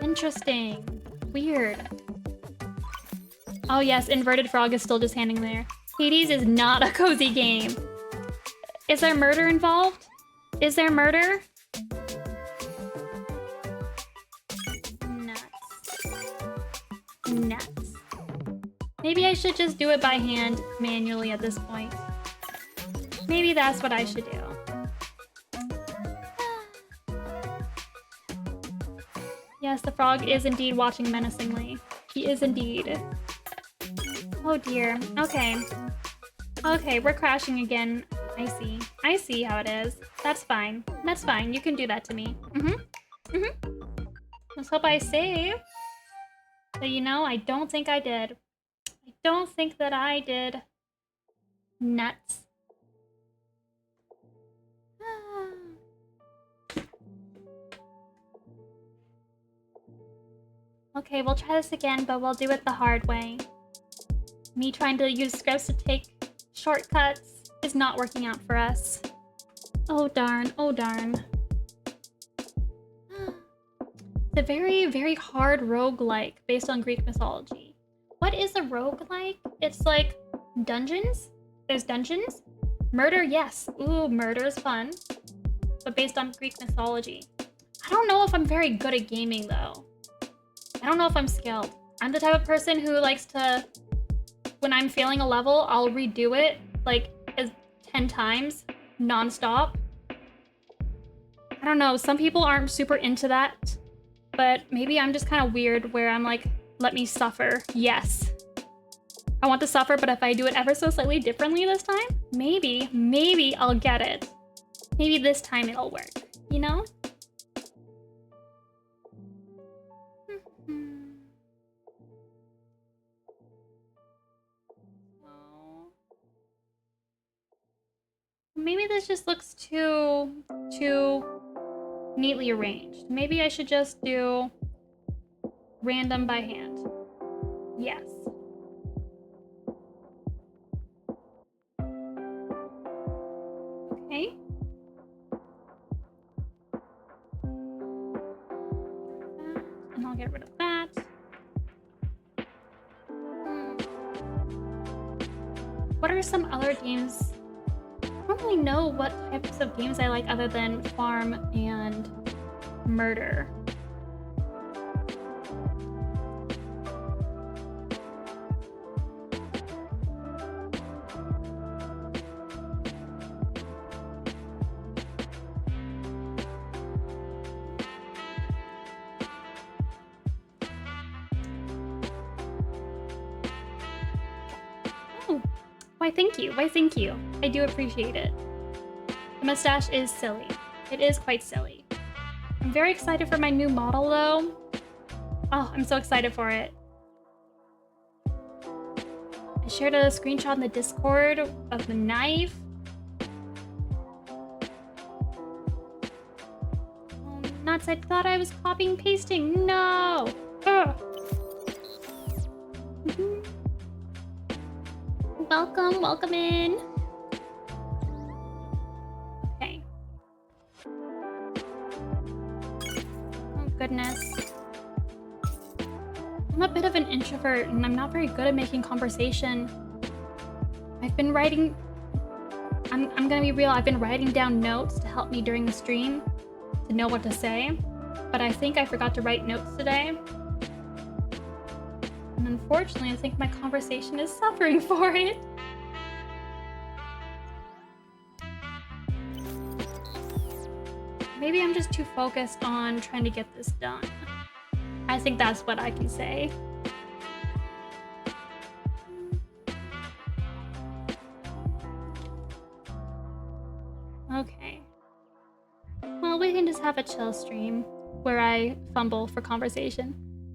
Interesting. Weird. Oh yes, Inverted Frog is still just hanging there. Hades is not a cozy game. Is there murder involved? Is there murder? Nuts. Nuts. Maybe I should just do it by hand, manually at this point. Maybe that's what I should do. Yes, the frog is indeed watching menacingly. He is indeed. Oh dear. Okay. Okay, we're crashing again. I see. I see how it is. That's fine. That's fine. You can do that to me. Let's hope I save. But you know, I don't think I did. I don't think that I did. Nuts. Okay, we'll try this again, but we'll do it the hard way. Me trying to use scripts to take shortcuts is not working out for us. Oh darn, oh darn. It's a very, very hard roguelike based on Greek mythology. What is a roguelike? It's like dungeons? There's dungeons? Murder, yes. Ooh, murder is fun. But based on Greek mythology. I don't know if I'm very good at gaming though. I don't know if I'm skilled. I'm the type of person who likes to, when I'm failing a level, I'll redo it like 10 times, non-stop. I don't know, some people aren't super into that, but maybe I'm just kind of weird where I'm like, let me suffer, yes. I want to suffer, but if I do it ever so slightly differently this time, maybe I'll get it. Maybe this time it'll work, you know? Maybe this just looks too neatly arranged. Maybe I should just do random by hand. Yes. Okay. And I'll get rid of that. What are some other games? I don't really know what types of games I like other than farm and murder. Why, thank you. Why, thank you. I do appreciate it. The mustache is silly. It is quite silly. I'm very excited for my new model, though. Oh, I'm so excited for it. I shared a screenshot in the Discord of the knife. Nuts, I thought I was copying and pasting. No! Ugh. Welcome in. Okay. Oh, goodness. I'm a bit of an introvert and I'm not very good at making conversation. I've been writing... I'm gonna be real, I've been writing down notes to help me during the stream to know what to say, but I think I forgot to write notes today. And unfortunately, I think my conversation is suffering for it. Maybe I'm just too focused on trying to get this done. I think that's what I can say. Okay. Well, we can just have a chill stream where I fumble for conversation.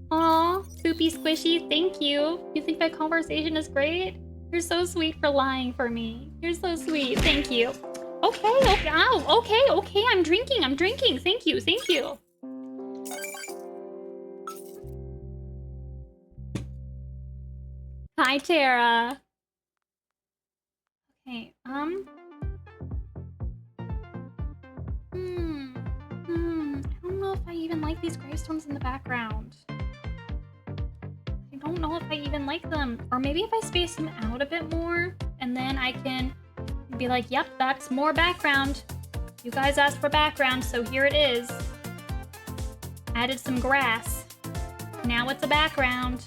Aw, Poopy Squishy, thank you. You think my conversation is great? You're so sweet for lying for me. You're so sweet. Thank you. Okay, ow, okay, I'm drinking. Thank you. Hi, Tara. Okay, I don't know if I even like these gravestones in the background. I don't know if I even like them. Or maybe if I space them out a bit more, and then I can be like, yep, that's more background. You guys asked for background, so here it is. Added some grass. Now it's a background.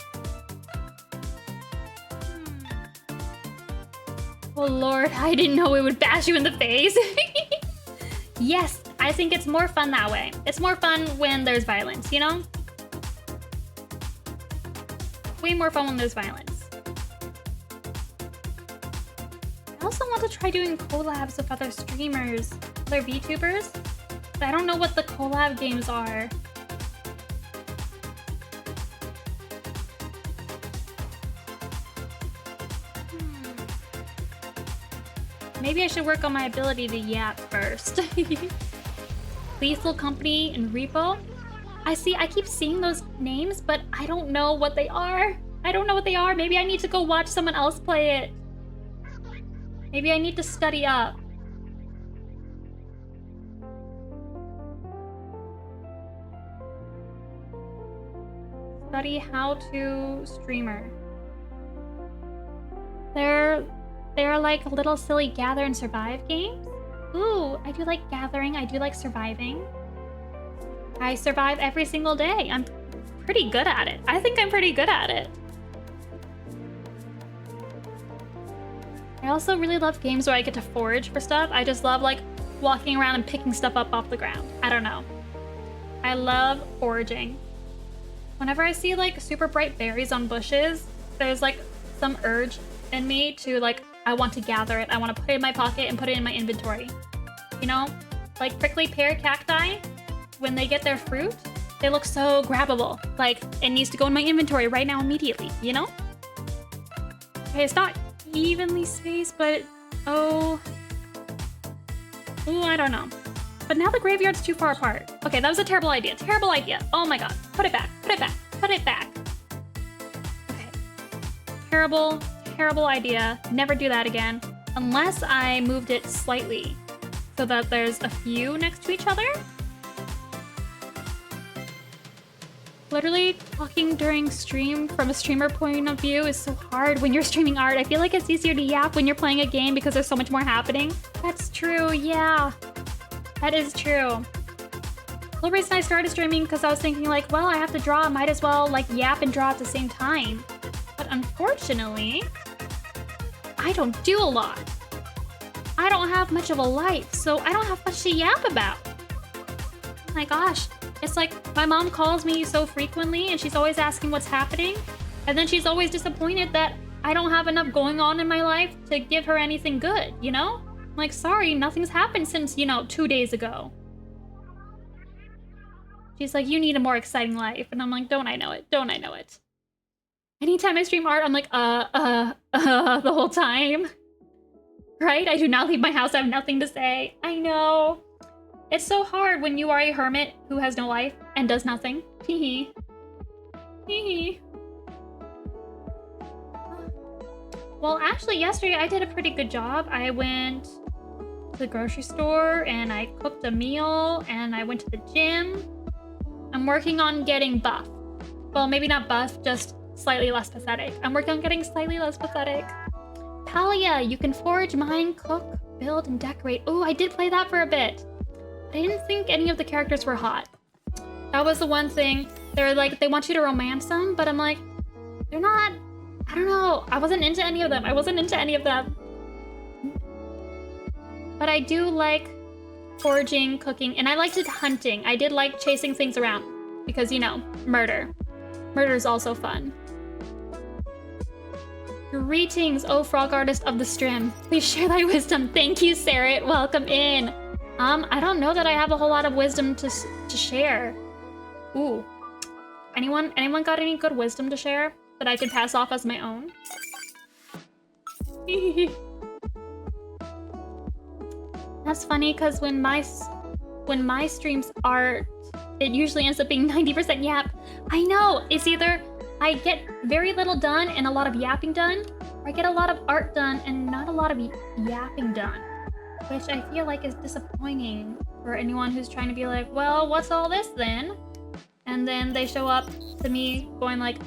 Oh Lord, I didn't know it would bash you in the face. Yes, I think it's more fun that way. It's more fun when there's violence, you know? Way more fun when there's violence. I also want to try doing collabs with other streamers, other VTubers, but I don't know what the collab games are. Maybe I should work on my ability to yap first. Lethal Company and Repo. I keep seeing those names, but I don't know what they are. Maybe I need to go watch someone else play it. Maybe I need to study up. Study how to streamer. They're like little silly gather and survive games. Ooh, I do like gathering. I do like surviving. I survive every single day. I'm pretty good at it. I think I'm pretty good at it. I also really love games where I get to forage for stuff. I just love like walking around and picking stuff up off the ground. I don't know. I love foraging. Whenever I see like super bright berries on bushes, there's like some urge in me to like, I want to gather it. I want to put it in my pocket and put it in my inventory. You know? Like prickly pear cacti, when they get their fruit, they look so grabbable. Like, it needs to go in my inventory right now immediately, you know? Okay, it's not evenly spaced, but oh, I don't know. But now the graveyard's too far apart. Okay, that was a terrible idea. Terrible idea. Oh my god. Put it back. Put it back. Put it back. Okay. Terrible, terrible idea. Never do that again. Unless I moved it slightly so that there's a few next to each other. Literally talking during stream from a streamer point of view is so hard when you're streaming art. I feel like it's easier to yap when you're playing a game because there's so much more happening. That's true, yeah. That is true. The reason I started streaming because I was thinking like, well, I have to draw, I might as well like yap and draw at the same time. But unfortunately, I don't do a lot. I don't have much of a life, so I don't have much to yap about. Oh my gosh. It's like my mom calls me so frequently and she's always asking what's happening. And then she's always disappointed that I don't have enough going on in my life to give her anything good, you know? I'm like, sorry, nothing's happened since, you know, 2 days ago. She's like, you need a more exciting life. And I'm like, don't I know it? Don't I know it? Anytime I stream art, I'm like, the whole time. Right? I do not leave my house. I have nothing to say. I know. It's so hard when you are a hermit who has no life and does nothing. Hee hee. Well, actually, yesterday I did a pretty good job. I went to the grocery store and I cooked a meal and I went to the gym. I'm working on getting buff. Well, maybe not buff, just slightly less pathetic. I'm working on getting slightly less pathetic. Talia, you can forge, mine, cook, build, and decorate. Oh, I did play that for a bit. I didn't think any of the characters were hot. That was the one thing. They're like, they want you to romance them, but I'm like, they're not, I don't know. I wasn't into any of them. But I do like foraging, cooking, and I liked it hunting. I did like chasing things around because, you know, murder. Murder is also fun. Greetings, oh frog artist of the stream. Please share thy wisdom. Thank you, Sarah. Welcome in. I don't know that I have a whole lot of wisdom to share. Ooh. Anyone got any good wisdom to share that I could pass off as my own? That's funny because when my streams are, it usually ends up being 90% yap. I know, it's either I get very little done and a lot of yapping done, or I get a lot of art done and not a lot of yapping done. Which I feel like is disappointing for anyone who's trying to be like, well, what's all this then? And then they show up to me going like,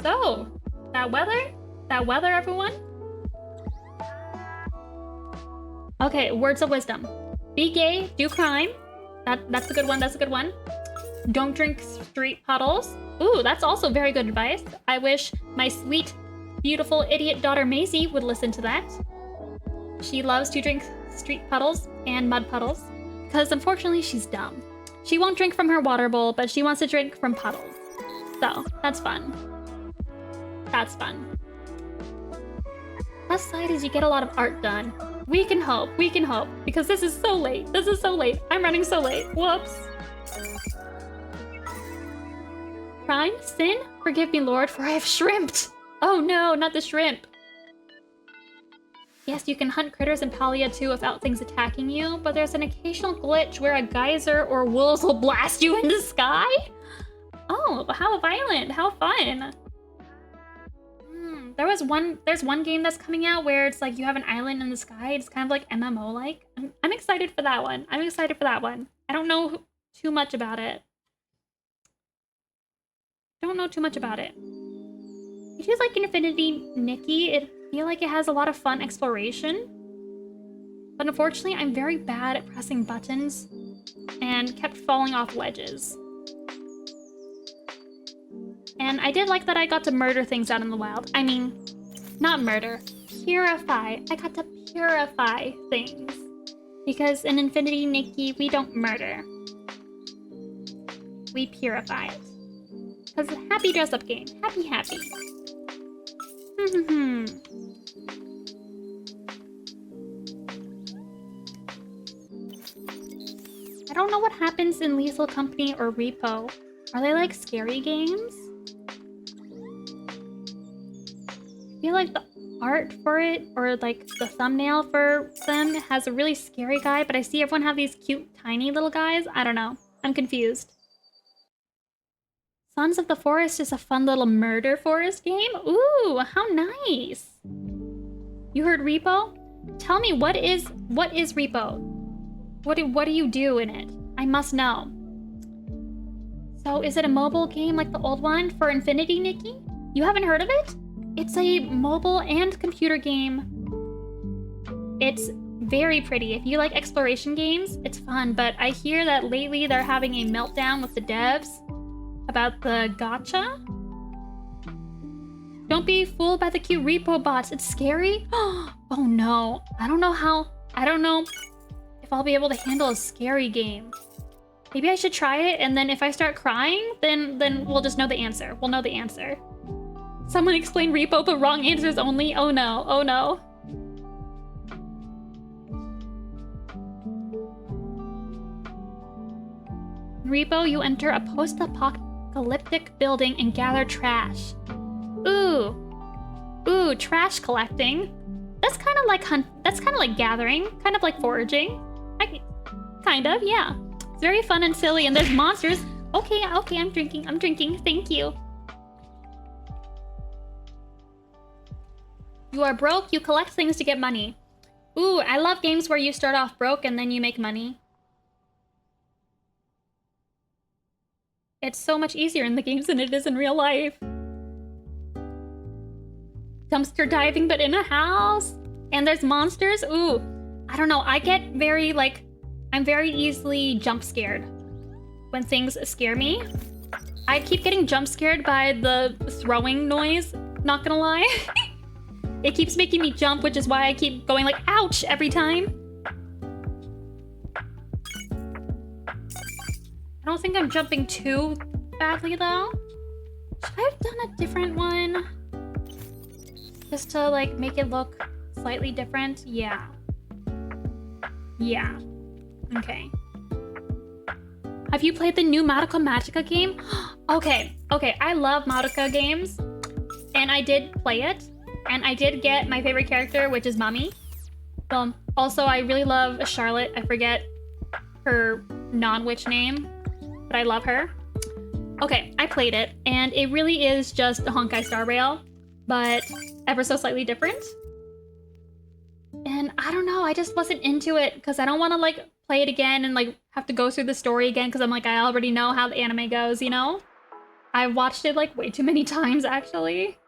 so, that weather, everyone? Okay, words of wisdom. Be gay, do crime. That's a good one. Don't drink street puddles. Ooh, that's also very good advice. I wish my sweet, beautiful idiot daughter Maisie would listen to that. She loves to drink street puddles and mud puddles because unfortunately she's dumb. She won't drink from her water bowl, but she wants to drink from puddles. So, that's fun. That's fun. Plus side is you get a lot of art done. We can hope, because this is so late. I'm running so late. Whoops. Crime? Sin? Forgive me, Lord, for I have shrimped. Oh no, not the shrimp. Yes, you can hunt critters in Palia too without things attacking you, but there's an occasional glitch where a geyser or wolves will blast you in the sky? Oh, how violent, how fun. There's one game that's coming out where it's like you have an island in the sky. It's kind of like MMO-like. I'm excited for that one. I don't know too much about it. It feels like Infinity Nikki. I feel like it has a lot of fun exploration. But unfortunately, I'm very bad at pressing buttons and kept falling off ledges. And I did like that I got to murder things out in the wild. I mean, not murder. Purify. I got to purify things. Because in Infinity Nikki, we don't murder. We purify it. Because happy dress-up game. Happy. I don't know what happens in Lethal Company or Repo. Are they like scary games? I feel like the art for it, or like the thumbnail for them, has a really scary guy, but I see everyone have these cute tiny little guys. I don't know. I'm confused. Sons of the Forest is a fun little murder forest game. Ooh, how nice. You heard Repo? Tell me, what is Repo? What do you do in it? I must know. So is it a mobile game like the old one for Infinity, Nikki? You haven't heard of it? It's a mobile and computer game. It's very pretty. If you like exploration games, it's fun, but I hear that lately they're having a meltdown with the devs about the gacha. Don't be fooled by the cute repo bots. It's scary. Oh no. I don't know if I'll be able to handle a scary game. Maybe I should try it, and then if I start crying, then we'll just know the answer. We'll know the answer. Someone explain repo, but wrong answers only. Oh no. Oh no. In Repo, you enter a post-apocalyptic building and gather trash. Ooh, trash collecting. That's kind of like gathering, kind of like foraging. Kind of, yeah. It's very fun and silly, and there's monsters. Okay, I'm drinking, thank you. You are broke, you collect things to get money. Ooh, I love games where you start off broke and then you make money. It's so much easier in the games than it is in real life. Dumpster diving, but in a house. And there's monsters. Ooh, I don't know. I get very, I'm very easily jump scared when things scare me. I keep getting jump scared by the throwing noise, not gonna lie. It keeps making me jump, which is why I keep going like, ouch, every time. I don't think I'm jumping too badly, though. Should I have done a different one? Just to, like, make it look slightly different? Yeah. Yeah. Okay. Have you played the new Madoka Magica game? Okay, I love Madoka games. And I did play it. And I did get my favorite character, which is Mami. Also, I really love Charlotte. I forget her non-witch name, but I love her. Okay, I played it, and it really is just a Honkai Star Rail, but ever so slightly different. And I don't know, I just wasn't into it, because I don't want to, like, play it again and, like, have to go through the story again, because I'm like, I already know how the anime goes, you know? I've watched it, like, way too many times, actually.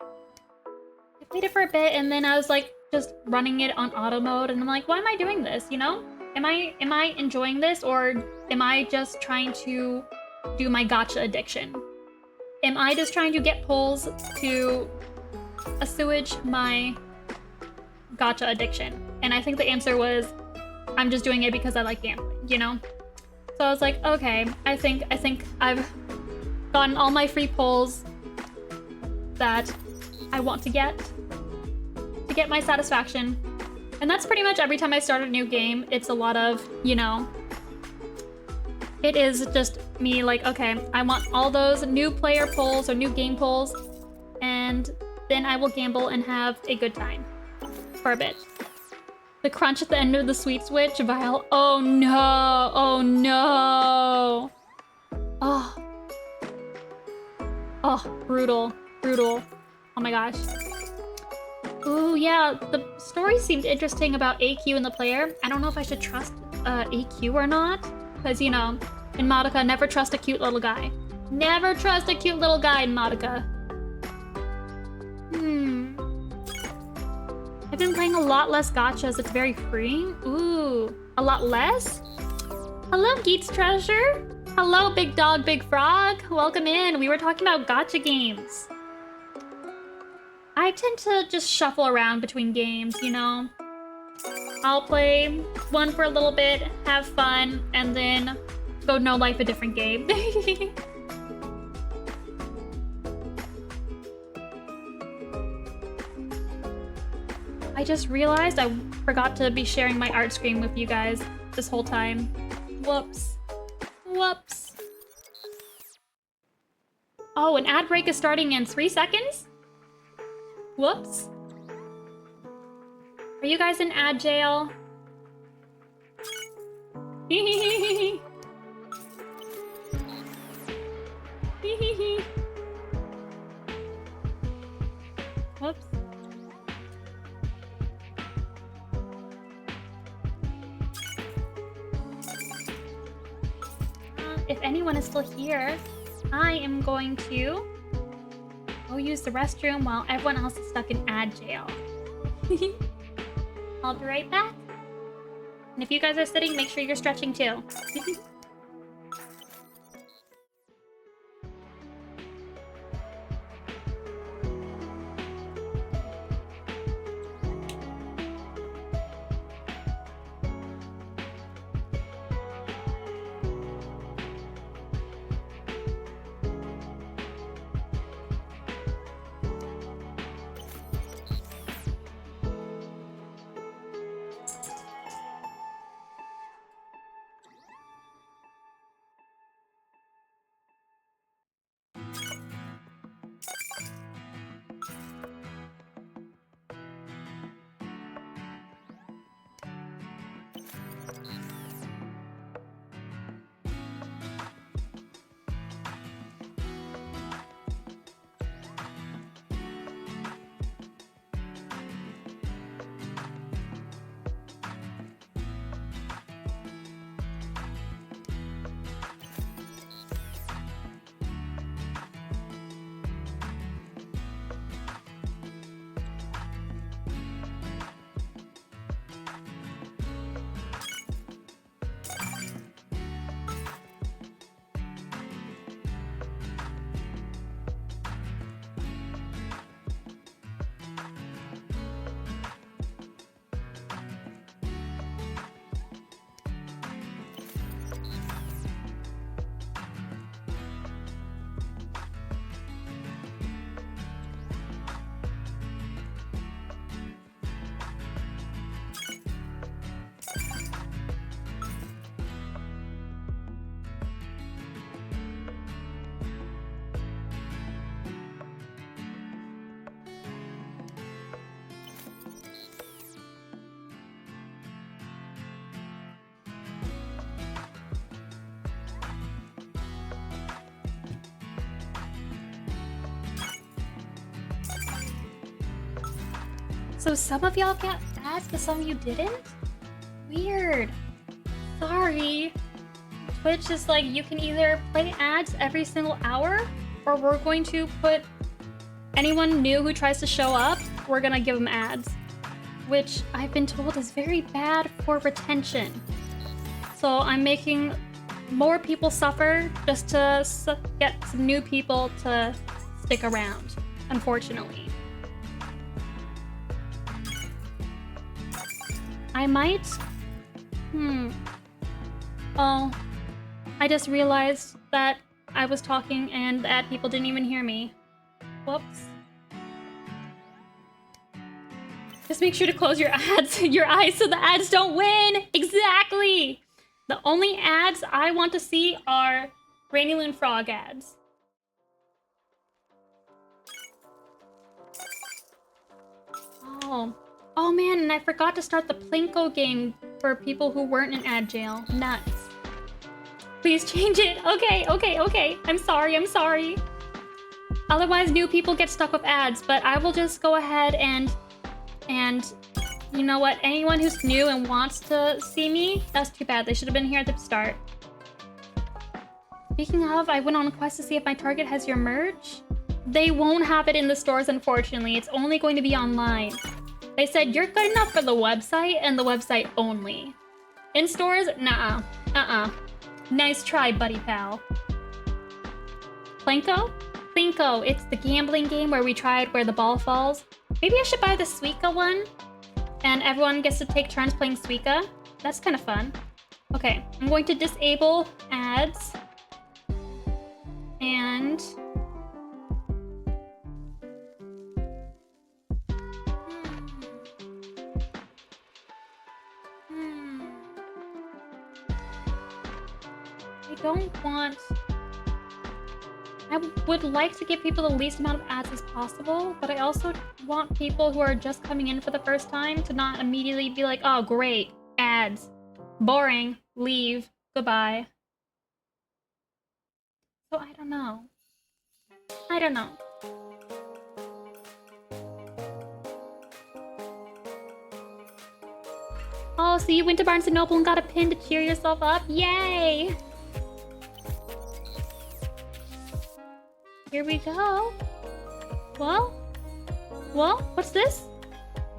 I played it for a bit, and then I was, like, just running it on auto mode, and I'm like, why am I doing this, you know? Am I enjoying this, or am I just trying to do my gacha addiction? Am I just trying to get pulls to assuage my gacha addiction? And I think the answer was, I'm just doing it because I like gambling, you know? So I was like, okay, I think I've gotten all my free pulls that I want to get my satisfaction. And that's pretty much every time I start a new game, it's a lot of, you know, it is just me like, okay, I want all those new player pulls or new game pulls, and then I will gamble and have a good time for a bit. The crunch at the end of the sweet switch, Vile. Oh no, oh no. Oh, brutal, brutal. Oh my gosh. Ooh, yeah, the story seemed interesting about AQ and the player. I don't know if I should trust AQ or not. Because, you know, in Madoka, never trust a cute little guy. Never trust a cute little guy in Madoka. I've been playing a lot less gachas. It's very freeing. Ooh, a lot less? Hello, Geet's Treasure. Hello, Big Dog, Big Frog. Welcome in. We were talking about gacha games. I tend to just shuffle around between games, you know? I'll play one for a little bit, have fun, and then go no life a different game. I just realized I forgot to be sharing my art screen with you guys this whole time. Whoops. Whoops. Oh, an ad break is starting in 3 seconds? Whoops. Are you guys in ad jail? Hehehehe. Hehehe. Whoops. If anyone is still here, I am going to go use the restroom while everyone else is stuck in ad jail. I'll be right back. And if you guys are sitting, make sure you're stretching too. So some of y'all got ads, but some of you didn't? Weird. Sorry. Twitch is like, you can either play ads every single hour, or we're going to put anyone new who tries to show up, we're gonna give them ads. Which I've been told is very bad for retention. So I'm making more people suffer just to get some new people to stick around, unfortunately. I might... Oh, I just realized that I was talking and the ad people didn't even hear me. Whoops. Just make sure to close your eyes so the ads don't win! Exactly! The only ads I want to see are rainylune frog ads. Oh man, and I forgot to start the Plinko game for people who weren't in ad jail. Nuts. Please change it. Okay. I'm sorry. Otherwise, new people get stuck with ads, but I will just go ahead and you know what? Anyone who's new and wants to see me, that's too bad. They should have been here at the start. Speaking of, I went on a quest to see if my Target has your merch. They won't have it in the stores, unfortunately. It's only going to be online. They said, you're good enough for the website and the website only. In stores? Nuh-uh. Nice try, buddy pal. Plinko? Plinko, it's the gambling game where we tried where the ball falls. Maybe I should buy the Suika one? And everyone gets to take turns playing Suika? That's kind of fun. Okay, I'm going to disable ads. And... don't want... I would like to give people the least amount of ads as possible, but I also want people who are just coming in for the first time to not immediately be like, oh, great, ads. Boring. Leave. Goodbye. So I don't know. I don't know. Oh, so you went to Barnes & Noble and got a pin to cheer yourself up? Yay! Here we go. Well, what's this?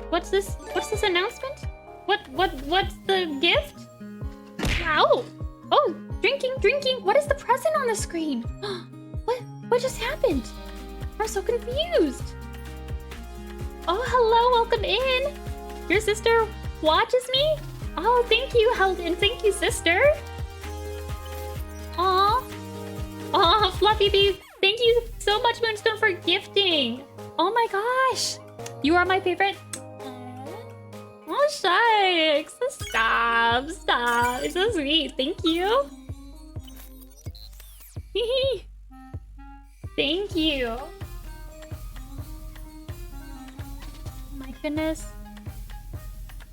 What's this announcement? What's the gift? Wow! Oh, drinking. What is the present on the screen? What just happened? I'm so confused. Oh, hello, welcome in. Your sister watches me? Oh, thank you, and thank you, sister. Aw, Fluffy Bee. Thank you so much, Moonstone, for gifting. Oh my gosh. You are my favorite. Oh, shucks. Stop. It's so sweet. Thank you. Thank you. Oh my goodness.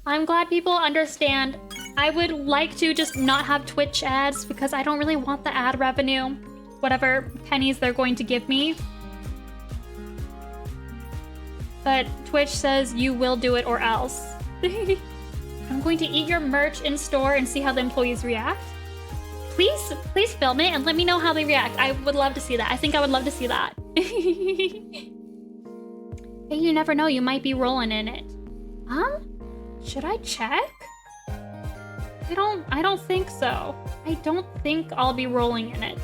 I'm glad people understand. I would like to just not have Twitch ads because I don't really want the ad revenue. Whatever pennies they're going to give me. But Twitch says you will do it or else. I'm going to eat your merch in store and see how the employees react. Please film it and let me know how they react. I would love to see that. I think I would love to see that. Hey, you never know. You might be rolling in it. Should I check? I don't think so. I don't think I'll be rolling in it.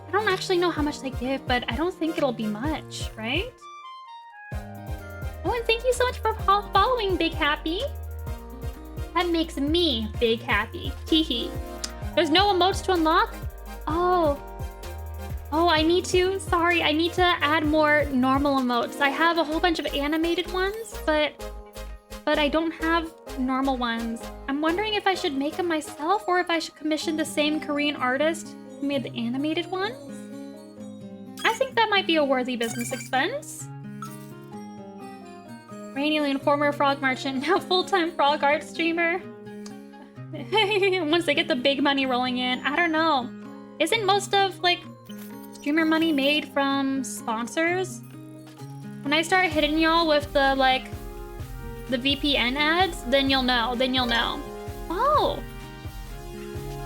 I don't actually know how much they give, but I don't think it'll be much, right? Oh, and thank you so much for following, Big Happy. That makes me Big Happy. Teehee. There's no emotes to unlock? Oh, I need to add more normal emotes. I have a whole bunch of animated ones, but I don't have normal ones. I'm wondering if I should make them myself or if I should commission the same Korean artist who made the animated ones. I think that might be a worthy business expense. rainylune, former frog merchant, now full-time frog art streamer. Once they get the big money rolling in, I don't know. Isn't most of, like, streamer money made from sponsors? When I start hitting y'all with the, like, the VPN ads, then you'll know. Oh!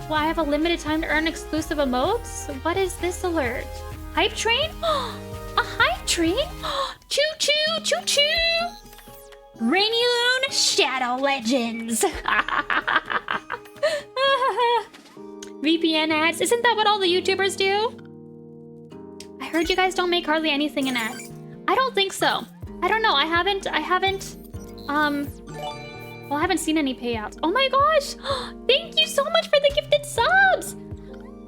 Well, I have a limited time to earn exclusive emotes? What is this alert? Hype train? A hype train? Choo-choo, choo-choo! rainylune Shadow Legends! VPN ads? Isn't that what all the YouTubers do? I heard you guys don't make hardly anything in ads. I don't think so. I don't know. I haven't seen any payouts. Oh my gosh! Thank you so much for the gifted subs!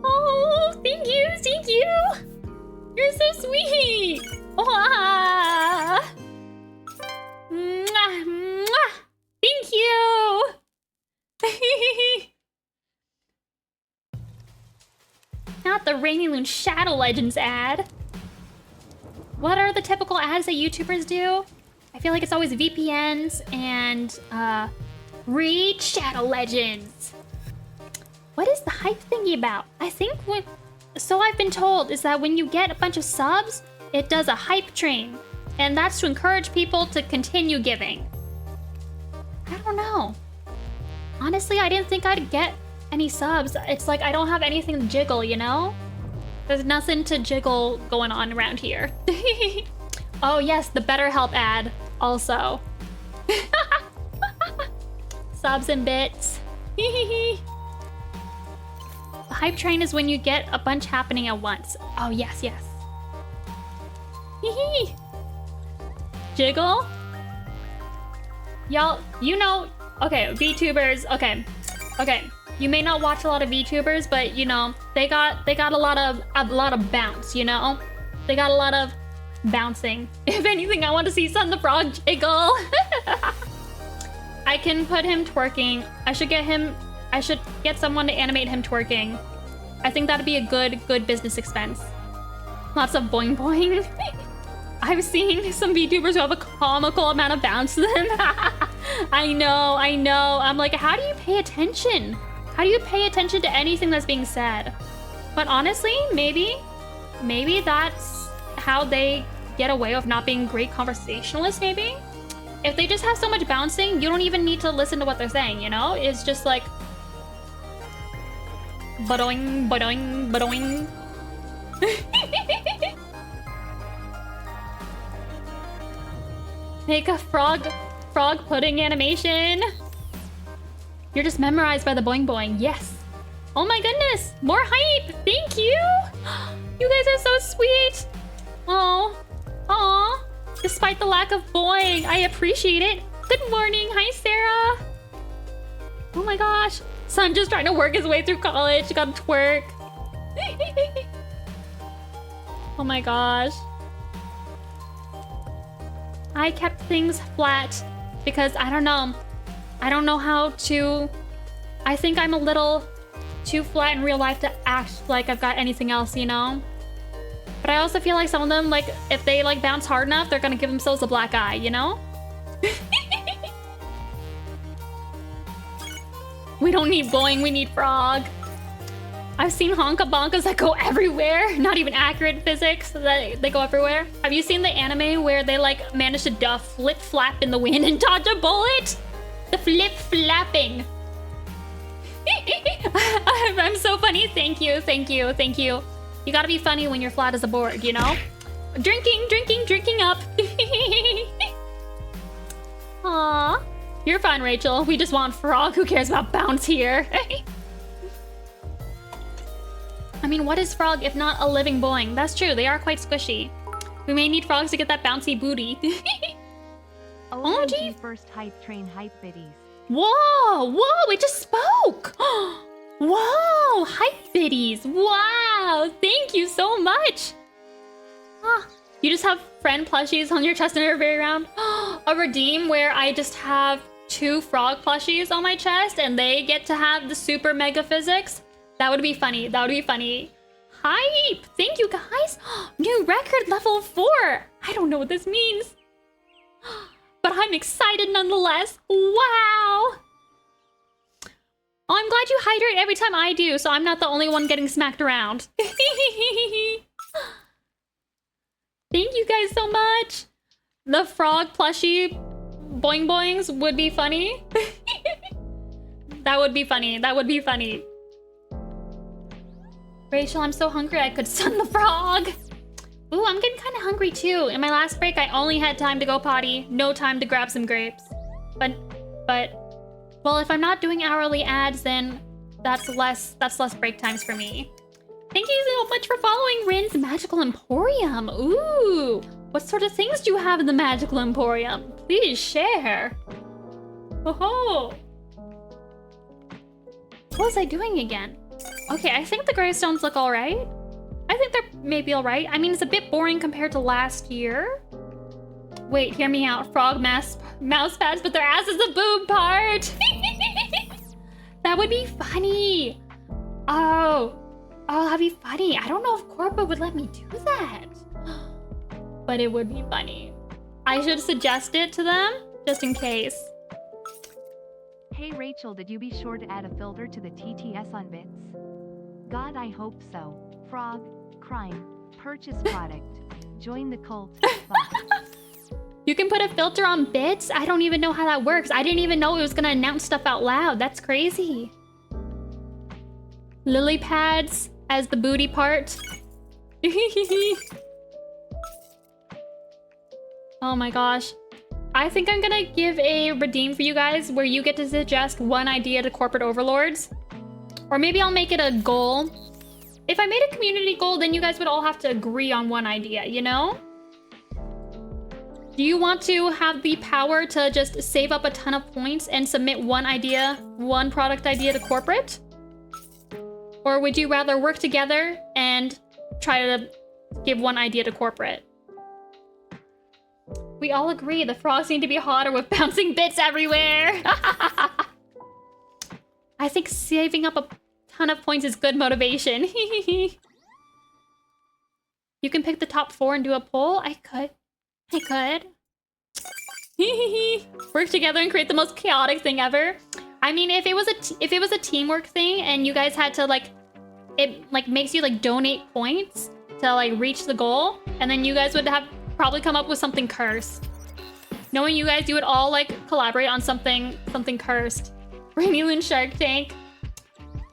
Oh, thank you! You're so sweet! Mwah! Mwah, mwah. Thank you! Not the rainylune Shadow Legends ad. What are the typical ads that YouTubers do? I feel like it's always VPNs and read Shadow Legends. What is the hype thingy about? I think so I've been told is that when you get a bunch of subs, it does a hype train. And that's to encourage people to continue giving. I don't know. Honestly, I didn't think I'd get any subs. It's like I don't have anything to jiggle, you know? There's nothing to jiggle going on around here. Oh yes, the BetterHelp ad also. Subs and bits. The hype train is when you get a bunch happening at once. Oh yes. Jiggle? Y'all, you know, okay, VTubers, okay. You may not watch a lot of VTubers, but you know, they got a lot of bounce, you know? They got a lot of bouncing. If anything, I want to see Sun the Frog jiggle. I can put him twerking. I should get someone to animate him twerking. I think that'd be a good business expense. Lots of boing boing. I've seen some VTubers who have a comical amount of bounce to them. I know. I'm like, how do you pay attention? How do you pay attention to anything that's being said? But honestly, maybe that's how they get away with not being great conversationalists, maybe? If they just have so much bouncing, you don't even need to listen to what they're saying, you know? It's just like... Badoing, badoing, badoing. Make a frog pudding animation. You're just memorized by the boing boing. Yes. Oh my goodness. More hype. Thank you. You guys are so sweet. Oh. Aw. Despite the lack of boing, I appreciate it. Good morning. Hi, Sarah. Oh my gosh. Son just trying to work his way through college. Gotta twerk. Oh my gosh. I kept things flat because I don't know. I don't know how to... I think I'm a little too flat in real life to act like I've got anything else, you know? But I also feel like some of them, like, if they, like, bounce hard enough, they're gonna give themselves a black eye, you know? We don't need boing, we need frog. I've seen honka bonkas that go everywhere. Not even accurate physics, that they go everywhere. Have you seen the anime where they, like, manage to flip flap in the wind and dodge a bullet? The flip flapping. I'm so funny. Thank you. You gotta be funny when you're flat as a board, you know? Drinking up. Aww. You're fine, Rachel. We just want frog. Who cares about bounce here? I mean, what is frog if not a living boing? That's true. They are quite squishy. We may need frogs to get that bouncy booty. Oh, gee. First hype train hype biddies. Whoa, it just spoke. Whoa, hype biddies. Wow, thank you so much. You just have friend plushies on your chest and every round. A redeem where I just have 2 frog plushies on my chest and they get to have the super mega physics. That would be funny. Hype. Thank you, guys. New record level 4. I don't know what this means. But I'm excited nonetheless. Wow. Oh, I'm glad you hydrate every time I do, so I'm not the only one getting smacked around. Thank you guys so much. The frog plushie boing boings would be funny. That would be funny. Rachel, I'm so hungry I could stun the frog. Ooh, I'm getting kind of hungry too. In my last break, I only had time to go potty. No time to grab some grapes. But, well, if I'm not doing hourly ads, then that's less break times for me. Thank you so much for following Rin's Magical Emporium. Ooh, what sort of things do you have in the Magical Emporium? Please share. Oh. What was I doing again? Okay, I think the gravestones look all right. I think they're maybe all right. I mean, it's a bit boring compared to last year. Wait, hear me out. Frog mouse pads, but their ass is the boob part. That would be funny. Oh, that'd be funny. I don't know if Corpo would let me do that. But it would be funny. I should suggest it to them, just in case. Hey Rachel, did you be sure to add a filter to the TTS on bits? God, I hope so. Frog, crime, purchase product, join the cult. You can put a filter on bits? I don't even know how that works. I didn't even know it was gonna announce stuff out loud. That's crazy. Lily pads as the booty part. Oh my gosh. I think I'm gonna give a redeem for you guys where you get to suggest one idea to corporate overlords. Or maybe I'll make it a goal. If I made a community goal, then you guys would all have to agree on one idea, you know? Do you want to have the power to just save up a ton of points and submit one idea, one product idea to corporate? Or would you rather work together and try to give one idea to corporate? We all agree the frogs need to be hotter with bouncing bits everywhere. I think saving up a ton of points is good motivation. You can pick the top 4 and do a poll? I could. Work together and create the most chaotic thing ever. I mean, if it was a teamwork thing and you guys had to like, it like makes you like donate points to like reach the goal, and then you guys would have probably come up with something cursed. Knowing you guys, you would all like collaborate on something cursed. rainylune Shark Tank.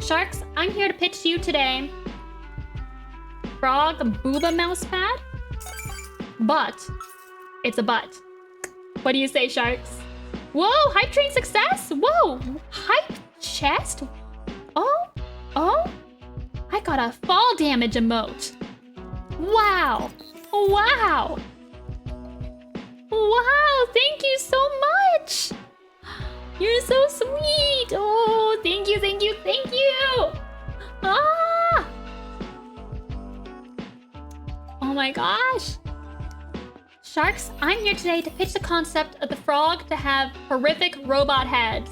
Sharks, I'm here to pitch to you today. Frog booba mouse pad? But. It's a butt. What do you say, sharks? Whoa, hype train success? Whoa, hype chest? Oh, I got a fall damage emote. Wow, thank you so much. You're so sweet. Oh, thank you. Ah. Oh my gosh. Sharks, I'm here today to pitch the concept of the frog to have horrific robot heads.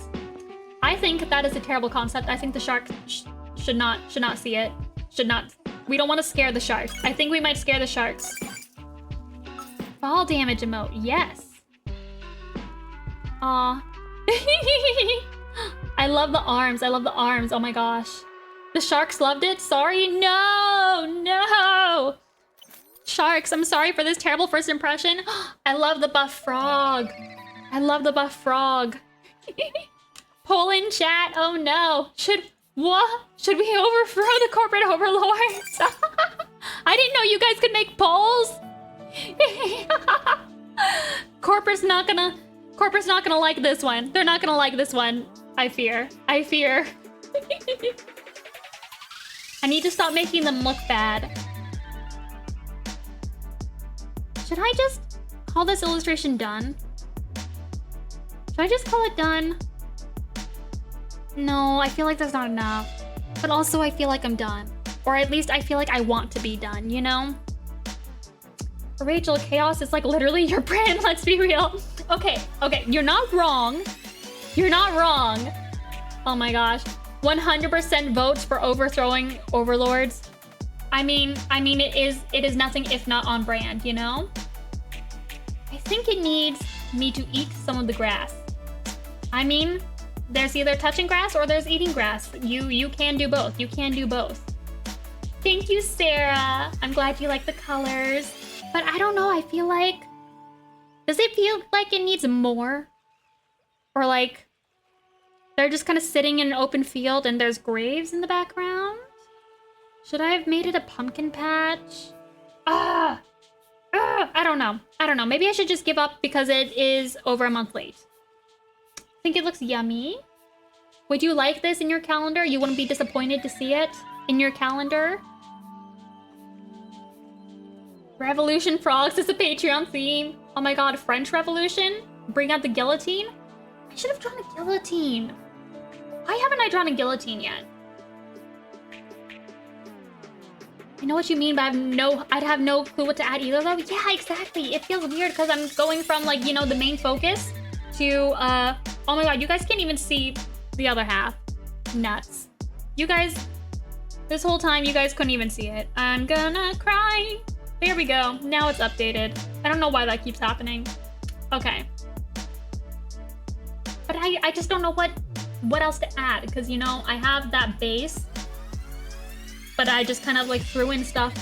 I think that is a terrible concept. I think the shark should not see it. We don't want to scare the sharks. I think we might scare the sharks. Fall damage emote, yes. Aw. I love the arms. Oh my gosh. The sharks loved it? Sorry? No. Sharks, I'm sorry for this terrible first impression. I love the buff frog. Poll in chat. Oh no. Should we overthrow the corporate overlords? I didn't know you guys could make polls. Corporate's not gonna like this one. They're not gonna like this one. I fear. I need to stop making them look bad. Should I just call this illustration done? Should I just call it done? No, I feel like that's not enough. But also I feel like I'm done. Or at least I feel like I want to be done, you know? Rachel, chaos is like literally your brand, let's be real. Okay, you're not wrong. Oh my gosh. 100% votes for overthrowing overlords. I mean, it is nothing if not on brand, you know? I think it needs me to eat some of the grass. I mean, there's either touching grass or there's eating grass. You can do both. Thank you, Sarah. I'm glad you like the colors. But I don't know, I feel like... Does it feel like it needs more? Or like... They're just kind of sitting in an open field and there's graves in the background? Should I have made it a pumpkin patch? I don't know. Maybe I should just give up because it is over a month late. Think it looks yummy? Would you like this in your calendar? You wouldn't be disappointed to see it in your calendar? Revolution Frogs is a Patreon theme. Oh my god, French Revolution? Bring out the guillotine? I should have drawn a guillotine. Why haven't I drawn a guillotine yet? I know what you mean, but I'd have no clue what to add either though. Yeah, exactly. It feels weird because I'm going from like, you know, the main focus to, oh my god, you guys can't even see the other half. Nuts. You guys, this whole time you guys couldn't even see it. I'm gonna cry. There we go. Now it's updated. I don't know why that keeps happening. Okay. But I just don't know what else to add because, you know, I have that base. But I just kind of like threw in stuff.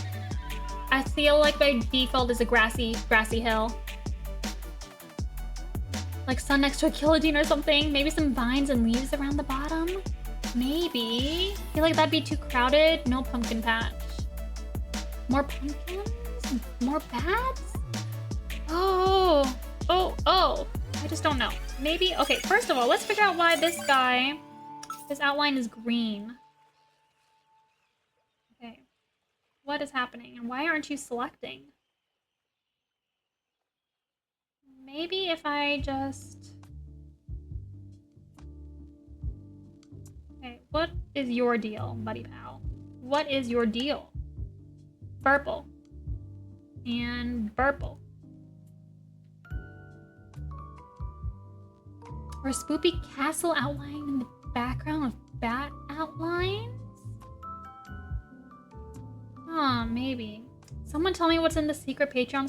I feel like my default is a grassy hill. Like sun next to a guillotine or something. Maybe some vines and leaves around the bottom. Maybe. I feel like that'd be too crowded. No pumpkin patch. More pumpkins? More bats? Oh. I just don't know. Maybe, okay, first of all, let's figure out why this guy, his outline is green. Okay. What is happening? And why aren't you selecting? Maybe if I just... Okay, what is your deal, buddy pal? What is your deal? Purple. And purple. Or a spoopy castle outline in the background with bat outlines? Huh, maybe. Someone tell me what's in the secret Patreon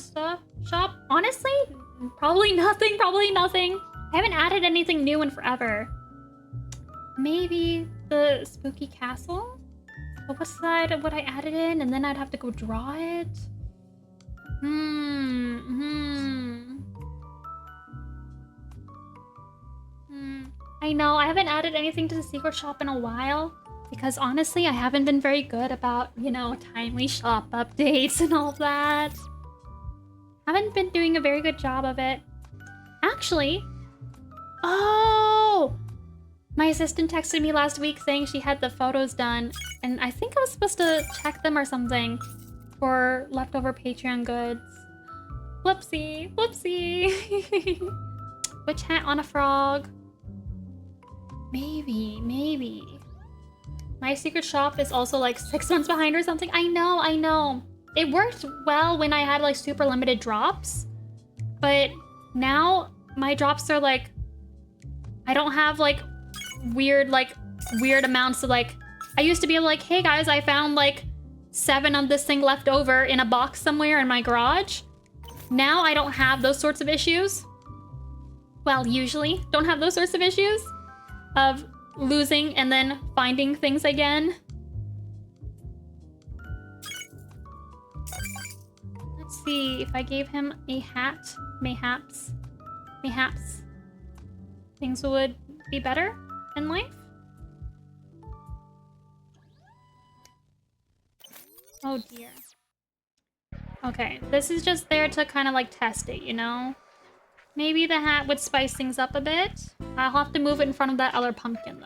shop? Honestly, probably nothing, probably nothing. I haven't added anything new in forever. Maybe the spooky castle? But what side would I add it in? And then I'd have to go draw it? I know, I haven't added anything to the secret shop in a while. Because honestly, I haven't been very good about, you know, timely shop updates and all that. Haven't been doing a very good job of it. Actually, oh! My assistant texted me last week saying she had the photos done, and I think I was supposed to check them or something for leftover Patreon goods. Whoopsie, whoopsie. Witch hat on a frog. Maybe. My secret shop is also like 6 months behind or something. I know. It worked well when I had like super limited drops, but now my drops are like, I don't have like weird amounts of like, I used to be like, hey guys, I found like 7 of this thing left over in a box somewhere in my garage. Now I don't have those sorts of issues. Well, usually don't have those sorts of issues of losing and then finding things again. Let's see if I gave him a hat, mayhaps things would be better in life. Oh dear. Okay, this is just there to kind of like test it, you know? Maybe the hat would spice things up a bit. I'll have to move it in front of that other pumpkin though.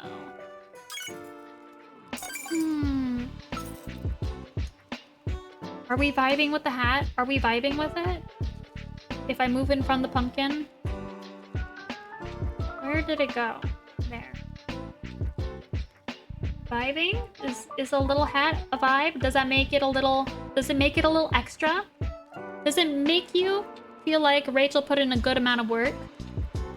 Are we vibing with the hat? Are we vibing with it? If I move in front of the pumpkin? Where did it go? There. Vibing? Is a little hat a vibe? Does it make it a little extra? Does it make you feel like Rachel put in a good amount of work?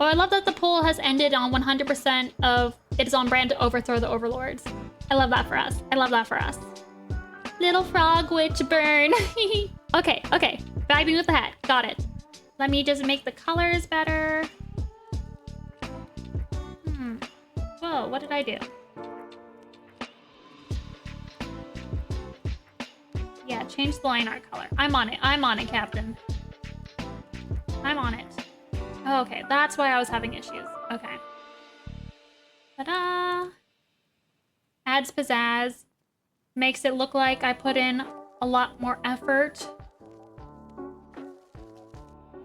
Oh, I love that the poll has ended on 100% of it is on brand to overthrow the overlords. I love that for us. Little frog witch burn. Okay. Vibing with the hat. Got it. Let me just make the colors better. Whoa, what did I do? Yeah, change the line art color. I'm on it, Captain. I'm on it. Oh, okay, that's why I was having issues. Okay. Ta-da! Adds pizzazz. Makes it look like I put in a lot more effort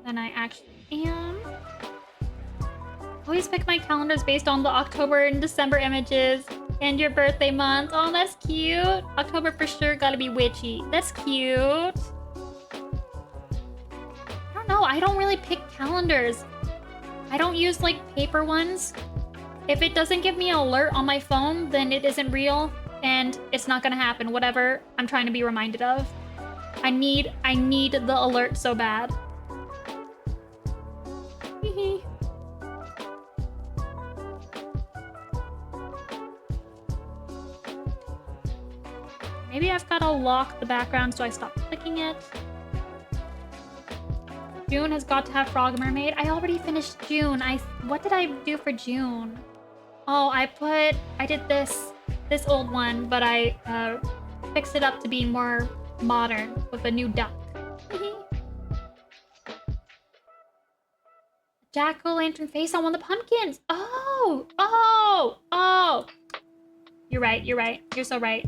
than I actually am. Always pick my calendars based on the October and December images and your birthday month. Oh, that's cute. October for sure gotta be witchy. That's cute. I don't know. I don't really pick calendars. I don't use like paper ones. If it doesn't give me an alert on my phone, then it isn't real and it's not gonna happen. Whatever I'm trying to be reminded of. I need the alert so bad. Maybe I've got to lock the background so I stop clicking it. June has got to have Frog Mermaid. I already finished June. What did I do for June? Oh, I did this old one, but I fixed it up to be more modern with a new duck. Jack-o'-lantern face on one of the pumpkins. Oh. You're right. You're so right.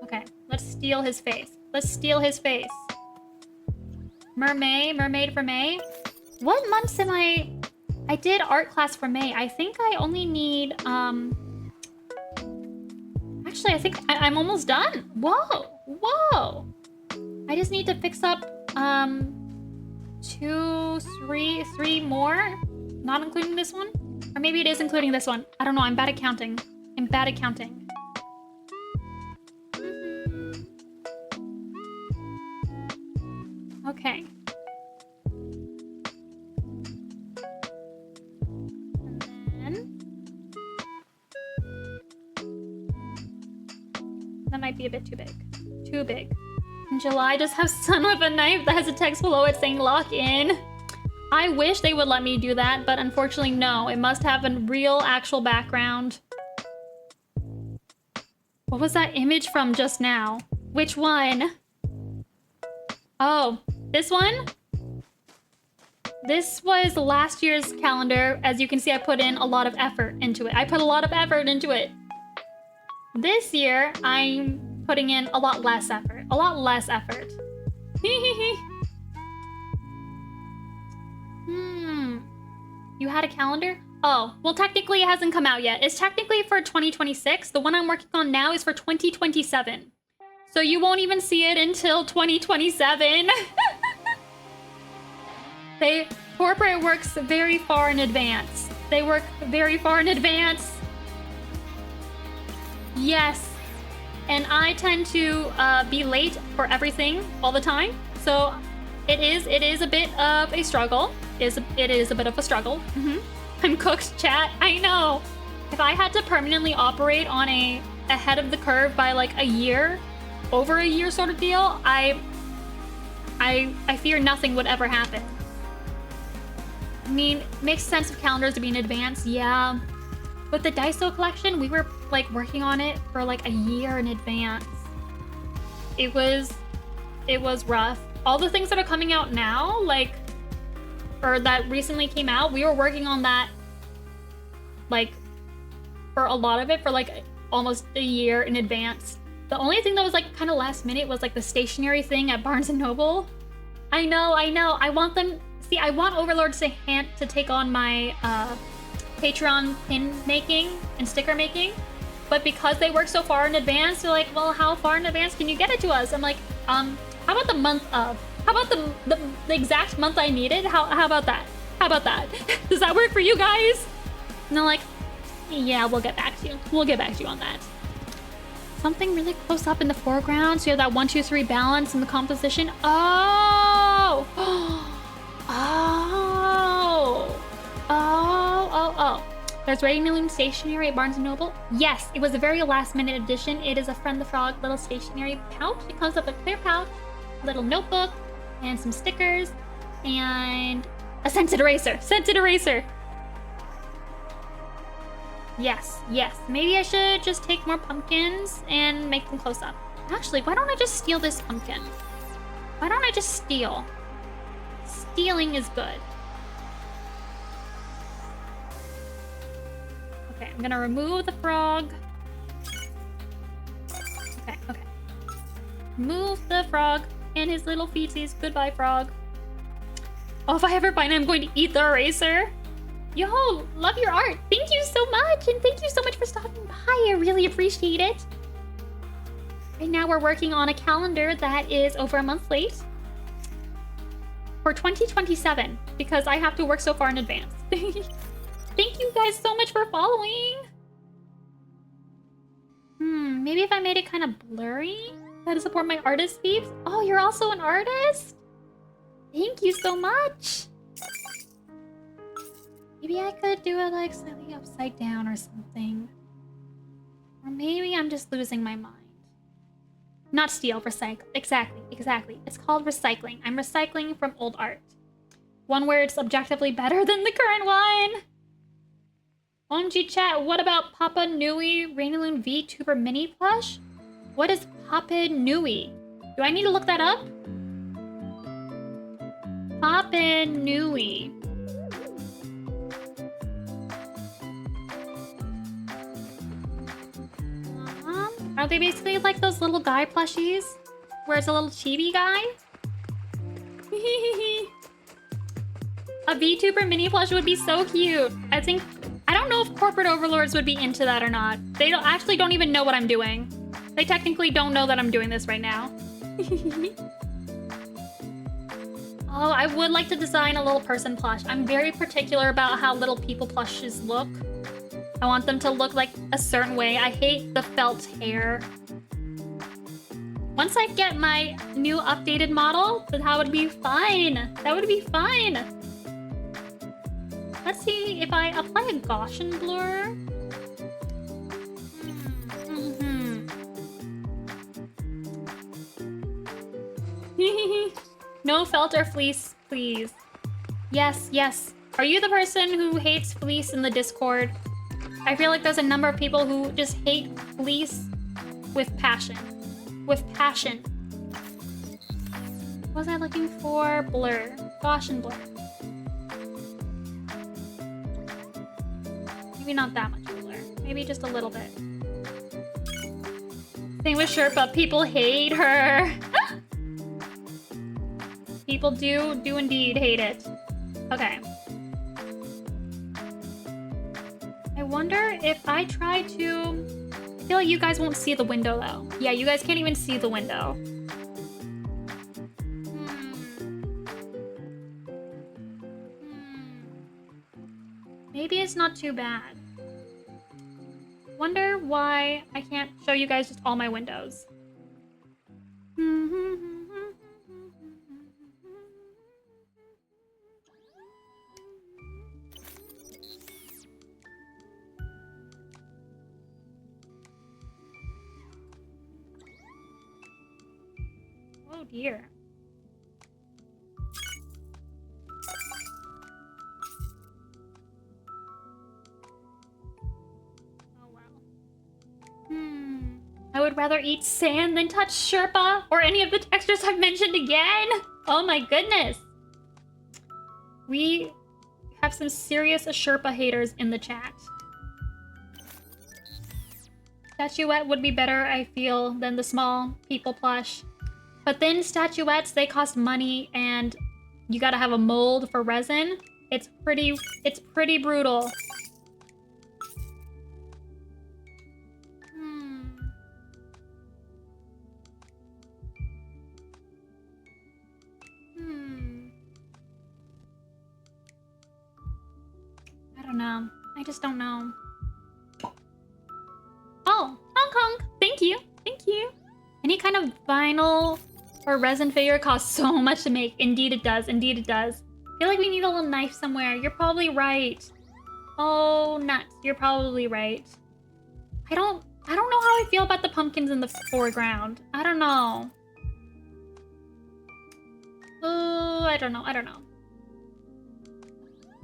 Okay, let's steal his face. Mermaid for May. What months am I did art class for May. I think I only need, actually, I think I'm almost done. Whoa. I just need to fix up, 3 more, not including this one. Or maybe it is including this one. I don't know, I'm bad at counting. Okay. be a bit too big. Too big. In July, just have son with a knife that has a text below it saying lock in. I wish they would let me do that, but unfortunately, no. It must have a real, actual background. What was that image from just now? Which one? Oh, this one? This was last year's calendar. As you can see, I put in a lot of effort into it. I put a lot of effort into it. This year, I'm putting in a lot less effort. A lot less effort. You had a calendar? Oh, well, technically it hasn't come out yet. It's technically for 2026. The one I'm working on now is for 2027. So you won't even see it until 2027. Corporate works very far in advance. They work very far in advance. Yes. And I tend to be late for everything all the time. So it is a bit of a struggle. It is a bit of a struggle. I'm cooked, chat. I know. If I had to permanently operate on a ahead of the curve by like a year, over a year sort of deal, I fear nothing would ever happen. I mean, it makes sense of calendars to be in advance, yeah. With the Daiso collection, we were like working on it for like a year in advance. It was rough. All the things that are coming out now, like, or that recently came out, we were working on that like for a lot of it for like almost a year in advance. The only thing that was like kind of last minute was like the stationery thing at Barnes & Noble. I know. I want them, see, I want Overlord to take on my Patreon pin making and sticker making, but because they work so far in advance, they're like, well, how far in advance can you get it to us? I'm like, how about the month of? How about the exact month I needed? How about that? How about that? Does that work for you guys? And they're like, yeah, we'll get back to you. We'll get back to you on that. Something really close up in the foreground, so you have that 1, 2, 3 balance in the composition. Oh! Oh! There's rainylune stationery at Barnes & Noble. Yes, it was a very last-minute addition. It is a Friend the Frog little stationery pouch. It comes with a clear pouch, a little notebook, and some stickers, and a scented eraser. Scented eraser! Yes. Maybe I should just take more pumpkins and make them close up. Actually, why don't I just steal this pumpkin? Why don't I just steal? Stealing is good. Okay, I'm gonna remove the frog. Okay. Remove the frog and his little feeties. Goodbye, frog. Oh, if I ever find him, I'm going to eat the eraser. Yo, love your art. Thank you so much. And thank you so much for stopping by. I really appreciate it. Right now we're working on a calendar that is over a month late. For 2027, because I have to work so far in advance. Thank you guys so much for following. Maybe if I made it kind of blurry, to support my artist peeps. Oh, you're also an artist? Thank you so much. Maybe I could do it like slightly upside down or something. Or maybe I'm just losing my mind. Not steal, recycle. Exactly. It's called recycling. I'm recycling from old art. One where it's objectively better than the current one. OMG chat, what about Papa Nui rainylune VTuber mini plush? What is Papa Nui? Do I need to look that up? Papa Nui. Are they basically like those little guy plushies? Where it's a little chibi guy? A VTuber mini plush would be so cute. I don't know if corporate overlords would be into that or not. They actually don't even know what I'm doing. They technically don't know that I'm doing this right now. Oh, I would like to design a little person plush. I'm very particular about how little people plushes look. I want them to look like a certain way. I hate the felt hair. Once I get my new updated model, that would be fine. That would be fine. Let's see if I apply a Gaussian blur. No felt or fleece, please. Yes, yes. Are you the person who hates fleece in the Discord? I feel like there's a number of people who just hate fleece with passion. With passion. What was I looking for? Blur. Gaussian blur. Maybe not that much blur. Maybe just a little bit. Same with Sherpa. People hate her. People do indeed hate it. Okay. I wonder if I try to... I feel like you guys won't see the window though. Yeah, you guys can't even see the window. Maybe it's not too bad. Wonder why I can't show you guys just all my windows. Oh dear. I would rather eat sand than touch Sherpa or any of the textures I've mentioned again. Oh my goodness. We have some serious Sherpa haters in the chat. Statuette would be better, I feel, than the small people plush. But then statuettes, they cost money and you gotta have a mold for resin. It's pretty brutal. I don't know. I just don't know. Oh, Hong Kong! Thank you! Thank you! Any kind of vinyl or resin figure costs so much to make. Indeed it does. Indeed it does. I feel like we need a little knife somewhere. You're probably right. Oh, nuts. You're probably right. I don't know how I feel about the pumpkins in the foreground. I don't know. Oh, I don't know. I don't know.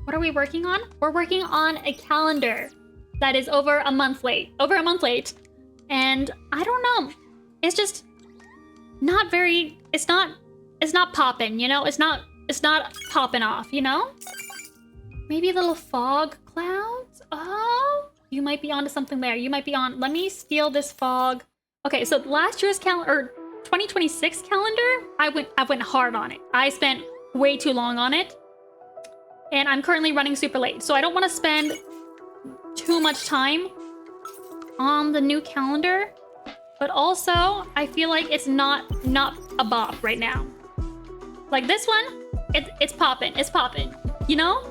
What are we working on? We're working on a calendar that is over a month late. Over a month late. And I don't know. It's just not very... It's not popping, you know? It's not popping off, you know? Maybe little fog clouds? Oh, you might be onto something there. You might be on... Let me steal this fog. Okay, so last year's calendar... Or 2026 calendar, I went hard on it. I spent way too long on it. And I'm currently running super late, so I don't want to spend too much time on the new calendar. But also, I feel like it's not a bop right now. Like this one, it's popping. It's popping. You know?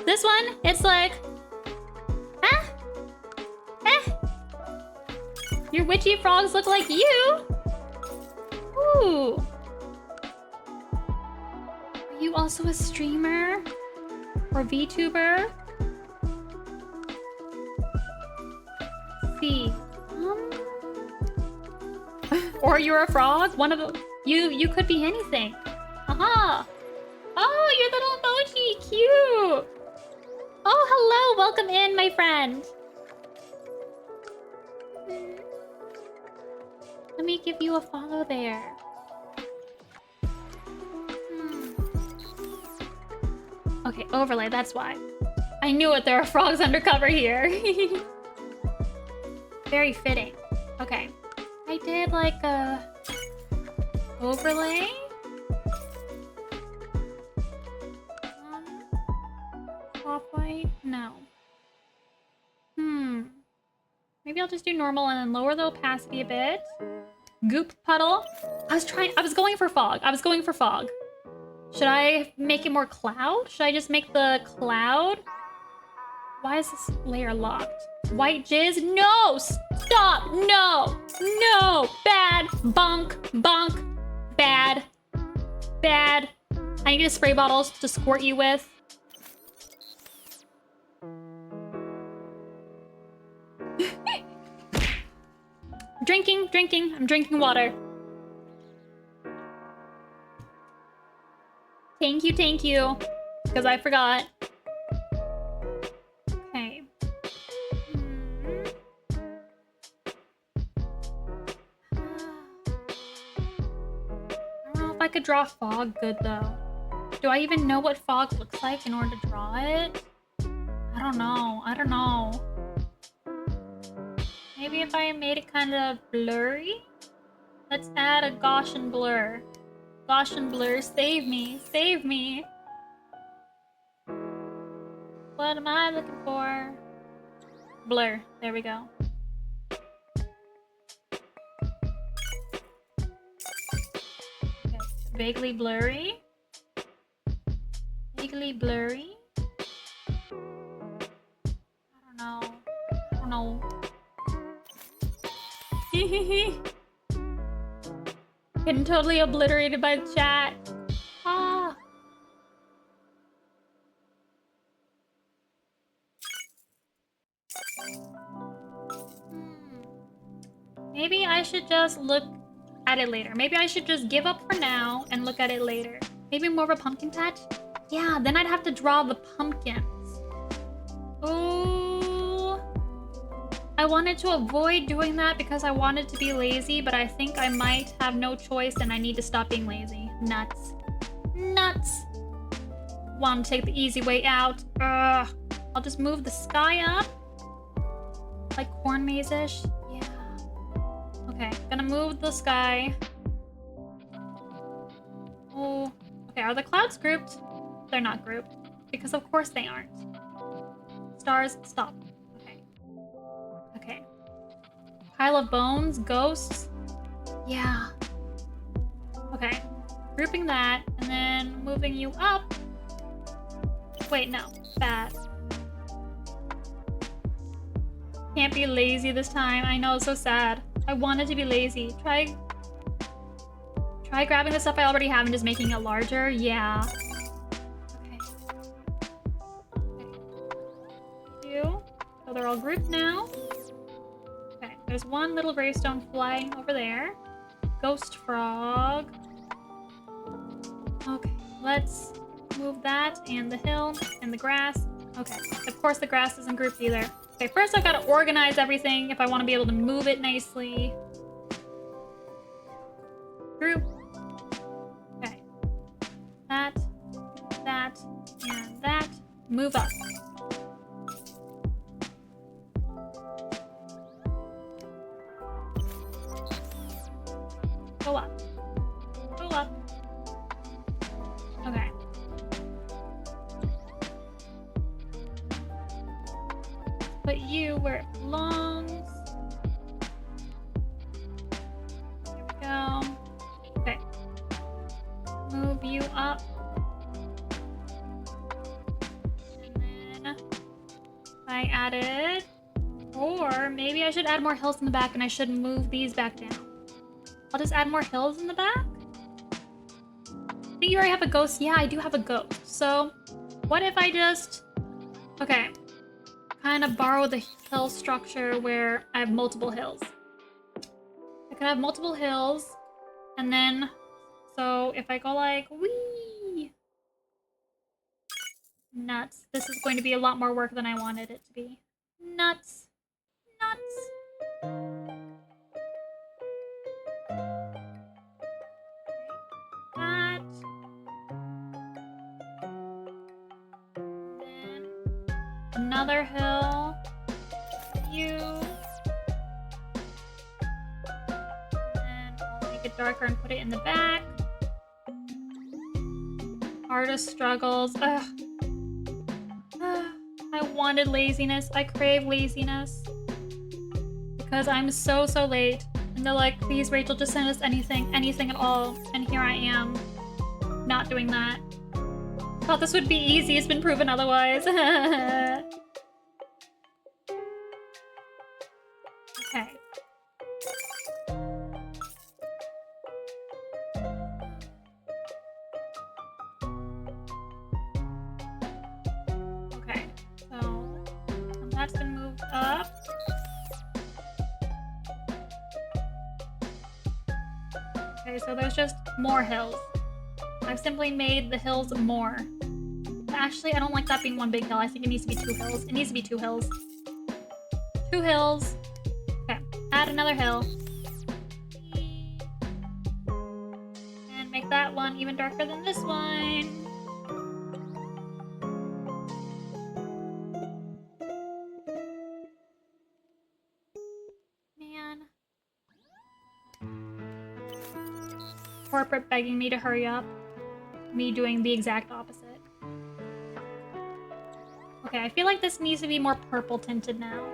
This one, it's like, your witchy frogs look like you. Ooh. Are you also a streamer? Or VTuber? See. Or you're a frog? One of the... You could be anything. Aha! Oh, your little emoji! Cute! Oh, hello! Welcome in, my friend! Let me give you a follow there. Okay, overlay, that's why. I knew it, there are frogs undercover here. Very fitting. Okay. I did like a overlay. Off-white? No. Maybe I'll just do normal and then lower the opacity a bit. Goop puddle. I was going for fog. Should I make it more cloud? Should I just make the cloud? Why is this layer locked? White jizz? No! Stop! No! No! Bad! Bonk! Bonk! Bad! Bad! I need a spray bottles to squirt you with. Drinking. I'm drinking water. Thank you. Because I forgot. Okay. I don't know if I could draw fog good though. Do I even know what fog looks like in order to draw it? I don't know. Maybe if I made it kind of blurry? Let's add a Gaussian blur. Gaussian blur, save me. What am I looking for? Blur, there we go. Okay, vaguely blurry. I don't know. Getting totally obliterated by the chat. Ah. Maybe I should just look at it later. Maybe I should just give up for now and look at it later. Maybe more of a pumpkin patch? Yeah, then I'd have to draw the pumpkins. Ooh. I wanted to avoid doing that because I wanted to be lazy, but I think I might have no choice and I need to stop being lazy. Nuts. Want to take the easy way out. Ugh. I'll just move the sky up. Like corn maze-ish. Yeah. Okay, gonna move the sky. Oh. Okay, are the clouds grouped? They're not grouped. Because of course they aren't. Stars, stop. Okay. Pile of bones, ghosts. Yeah. Okay. Grouping that, and then moving you up. Wait, no. Bad. Can't be lazy this time. I know, it's so sad. I wanted to be lazy. Try grabbing the stuff I already have and just making it larger. Yeah. Okay. So they're all grouped now. Okay, there's one little gravestone flying over there. Ghost frog. Okay, let's move that and the hill and the grass. Okay, of course the grass isn't grouped either. Okay, first I've got to organize everything if I want to be able to move it nicely. Group. Okay. That, and that. Move up. Go up. Okay. Put you where it belongs. There we go. Okay. Move you up. And then I added, or maybe I should add more hills in the back and I should move these back down. I'll just add more hills in the back. I think you already have a ghost. Yeah, I do have a ghost. So what if I just, okay, kind of borrow the hill structure where I have multiple hills. I could have multiple hills, and then, so if I go like, wee, nuts. This is going to be a lot more work than I wanted it to be. Nuts. That. Then another hill. You. And I'll make it darker and put it in the back. Artist struggles. Ugh. I wanted laziness. I crave laziness. Because I'm so late. And they're like, please, Rachel, just send us anything at all. And here I am, not doing that. Thought this would be easy. It's been proven otherwise. Okay. Okay, so that's been moved up. Okay, so there's just more hills. I've simply made the hills more. Actually, I don't like that being one big hill. I think it needs to be 2 hills. It needs to be 2 hills. 2 hills. Okay, add another hill. And make that one even darker than this one. Man. Corporate begging me to hurry up. Me doing the exact opposite. Okay, I feel like this needs to be more purple tinted now.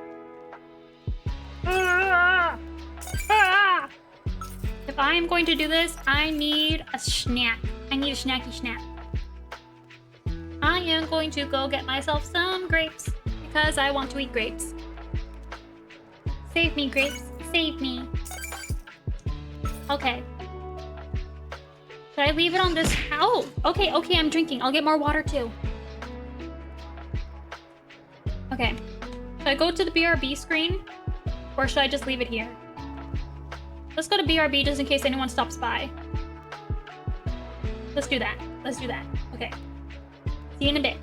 If I am going to do this, I need a snack. I need a snacky snack. I am going to go get myself some grapes because I want to eat grapes. Save me, grapes. Save me. Okay. Should I leave it on this? Oh, okay, I'm drinking. I'll get more water too. Okay. Should I go to the BRB screen? Or should I just leave it here? Let's go to BRB just in case anyone stops by. Let's do that. Let's do that. Okay. See you in a bit.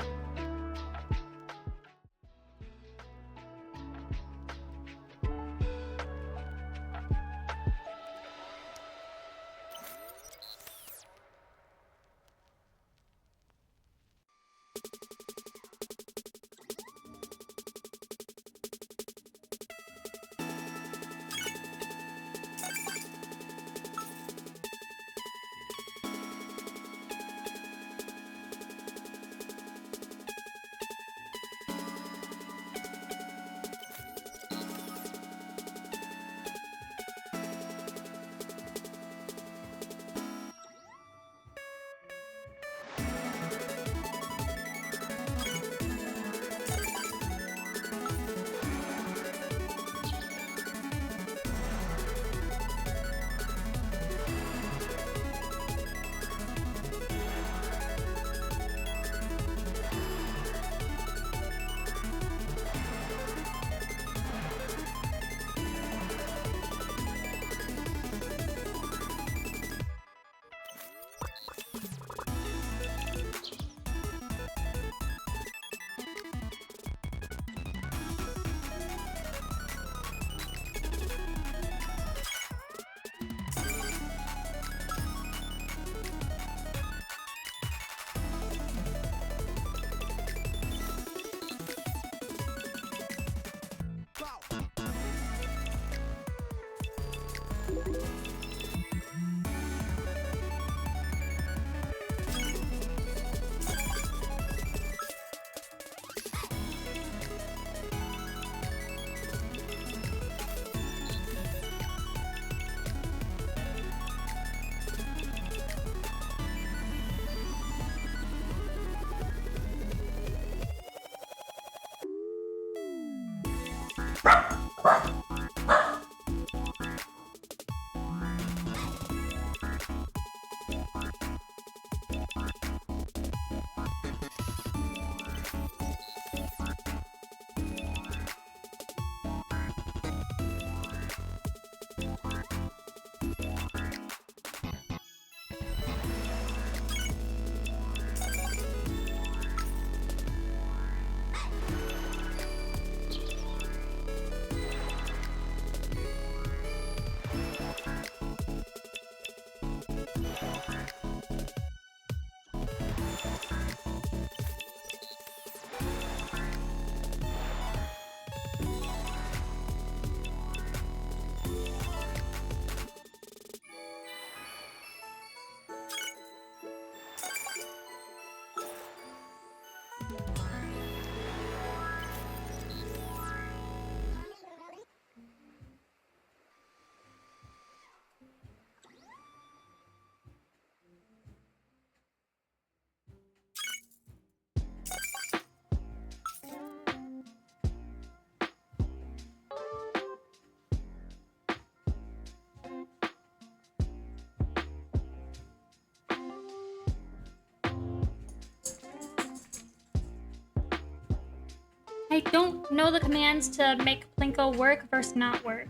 I don't know the commands to make Plinko work versus not work.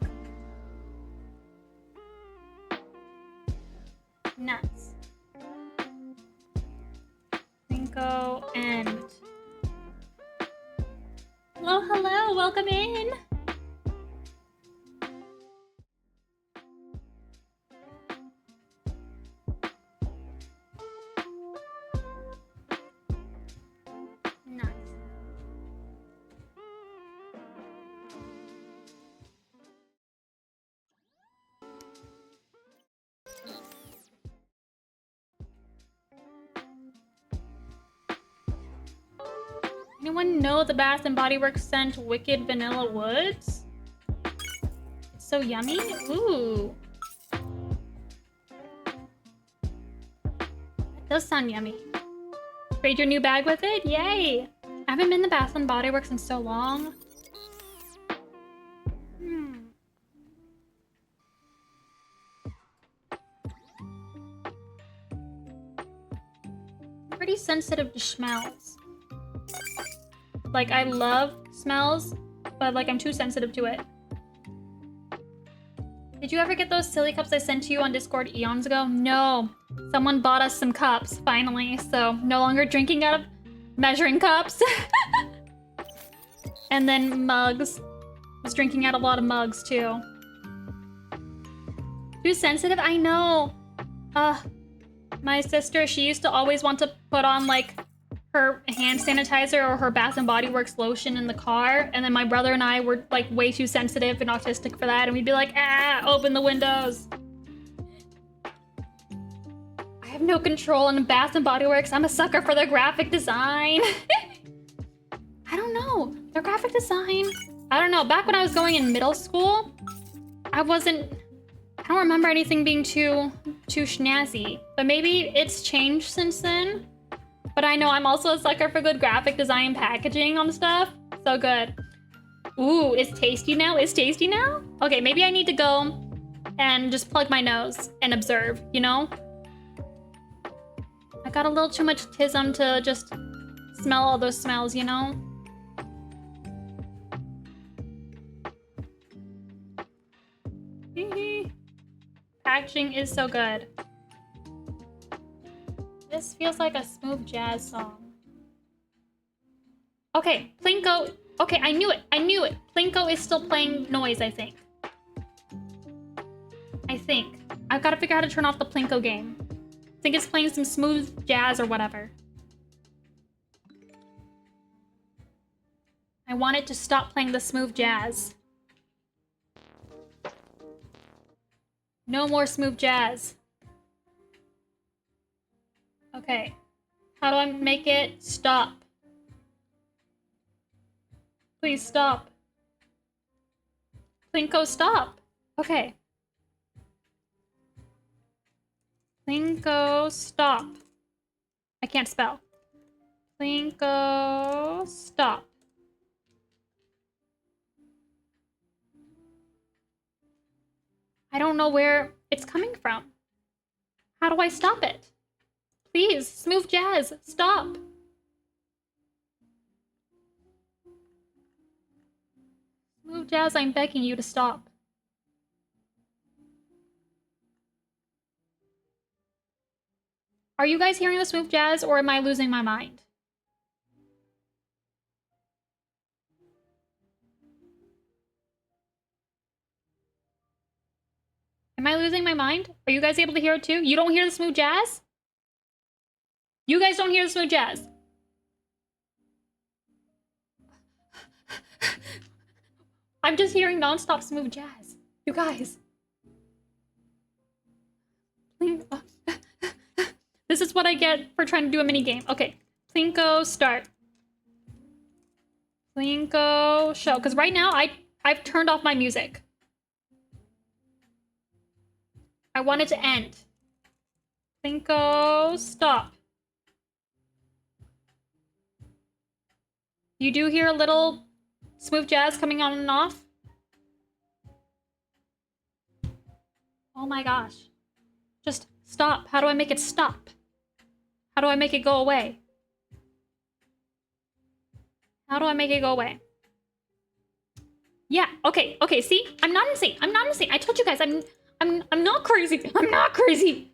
Nuts. Hello, hello, welcome in. Nice. Anyone know the Bath and Body Works scent Wicked Vanilla Woods? It's so yummy. Ooh. That does sound yummy. Trade your new bag with it? Yay! I haven't been to Bath and Body Works in so long. I'm pretty sensitive to smells. Like, I love smells, but like I'm too sensitive to it. Did you ever get those silly cups I sent to you on Discord eons ago? No. Someone bought us some cups, finally, so no longer drinking out of measuring cups. And then mugs. Was drinking out a lot of mugs, too. Too sensitive? I know. My sister, she used to always want to put on, like, her hand sanitizer or her Bath and Body Works lotion in the car, and then my brother and I were like way too sensitive and autistic for that, and we'd be like, open the windows. I have no control in Bath and Body Works. I'm a sucker for their graphic design. I don't know, their graphic design, I don't know, back when I was going in middle school, I don't remember anything being too snazzy, but maybe it's changed since then. But I know I'm also a sucker for good graphic design and packaging on stuff. So good. Ooh, it's tasty now? It's tasty now? Okay, maybe I need to go and just plug my nose and observe, you know? I got a little too much tism to just smell all those smells, you know? Packaging is so good. This feels like a smooth jazz song. Okay, Plinko. Okay, I knew it. I knew it. Plinko is still playing noise, I think. I've got to figure out how to turn off the Plinko game. I think it's playing some smooth jazz or whatever. I want it to stop playing the smooth jazz. No more smooth jazz. Okay. How do I make it stop? Please stop. Plinko, stop. Okay. Plinko, stop. I can't spell. Plinko, stop. I don't know where it's coming from. How do I stop it? Please, smooth jazz, stop. Smooth jazz, I'm begging you to stop. Are you guys hearing the smooth jazz, or am I losing my mind? Am I losing my mind? Are you guys able to hear it too? You don't hear the smooth jazz? You guys don't hear the smooth jazz? I'm just hearing non-stop smooth jazz. You guys. This is what I get for trying to do a mini game. Okay, Plinko, start. Plinko, show. Because right now, I've turned off my music. I want it to end. Plinko, stop. You do hear a little smooth jazz coming on and off? Oh my gosh. Just stop. How do I make it stop? How do I make it go away? How do I make it go away? Yeah, okay, see? I'm not insane. I told you guys, I'm not crazy. I'm not crazy.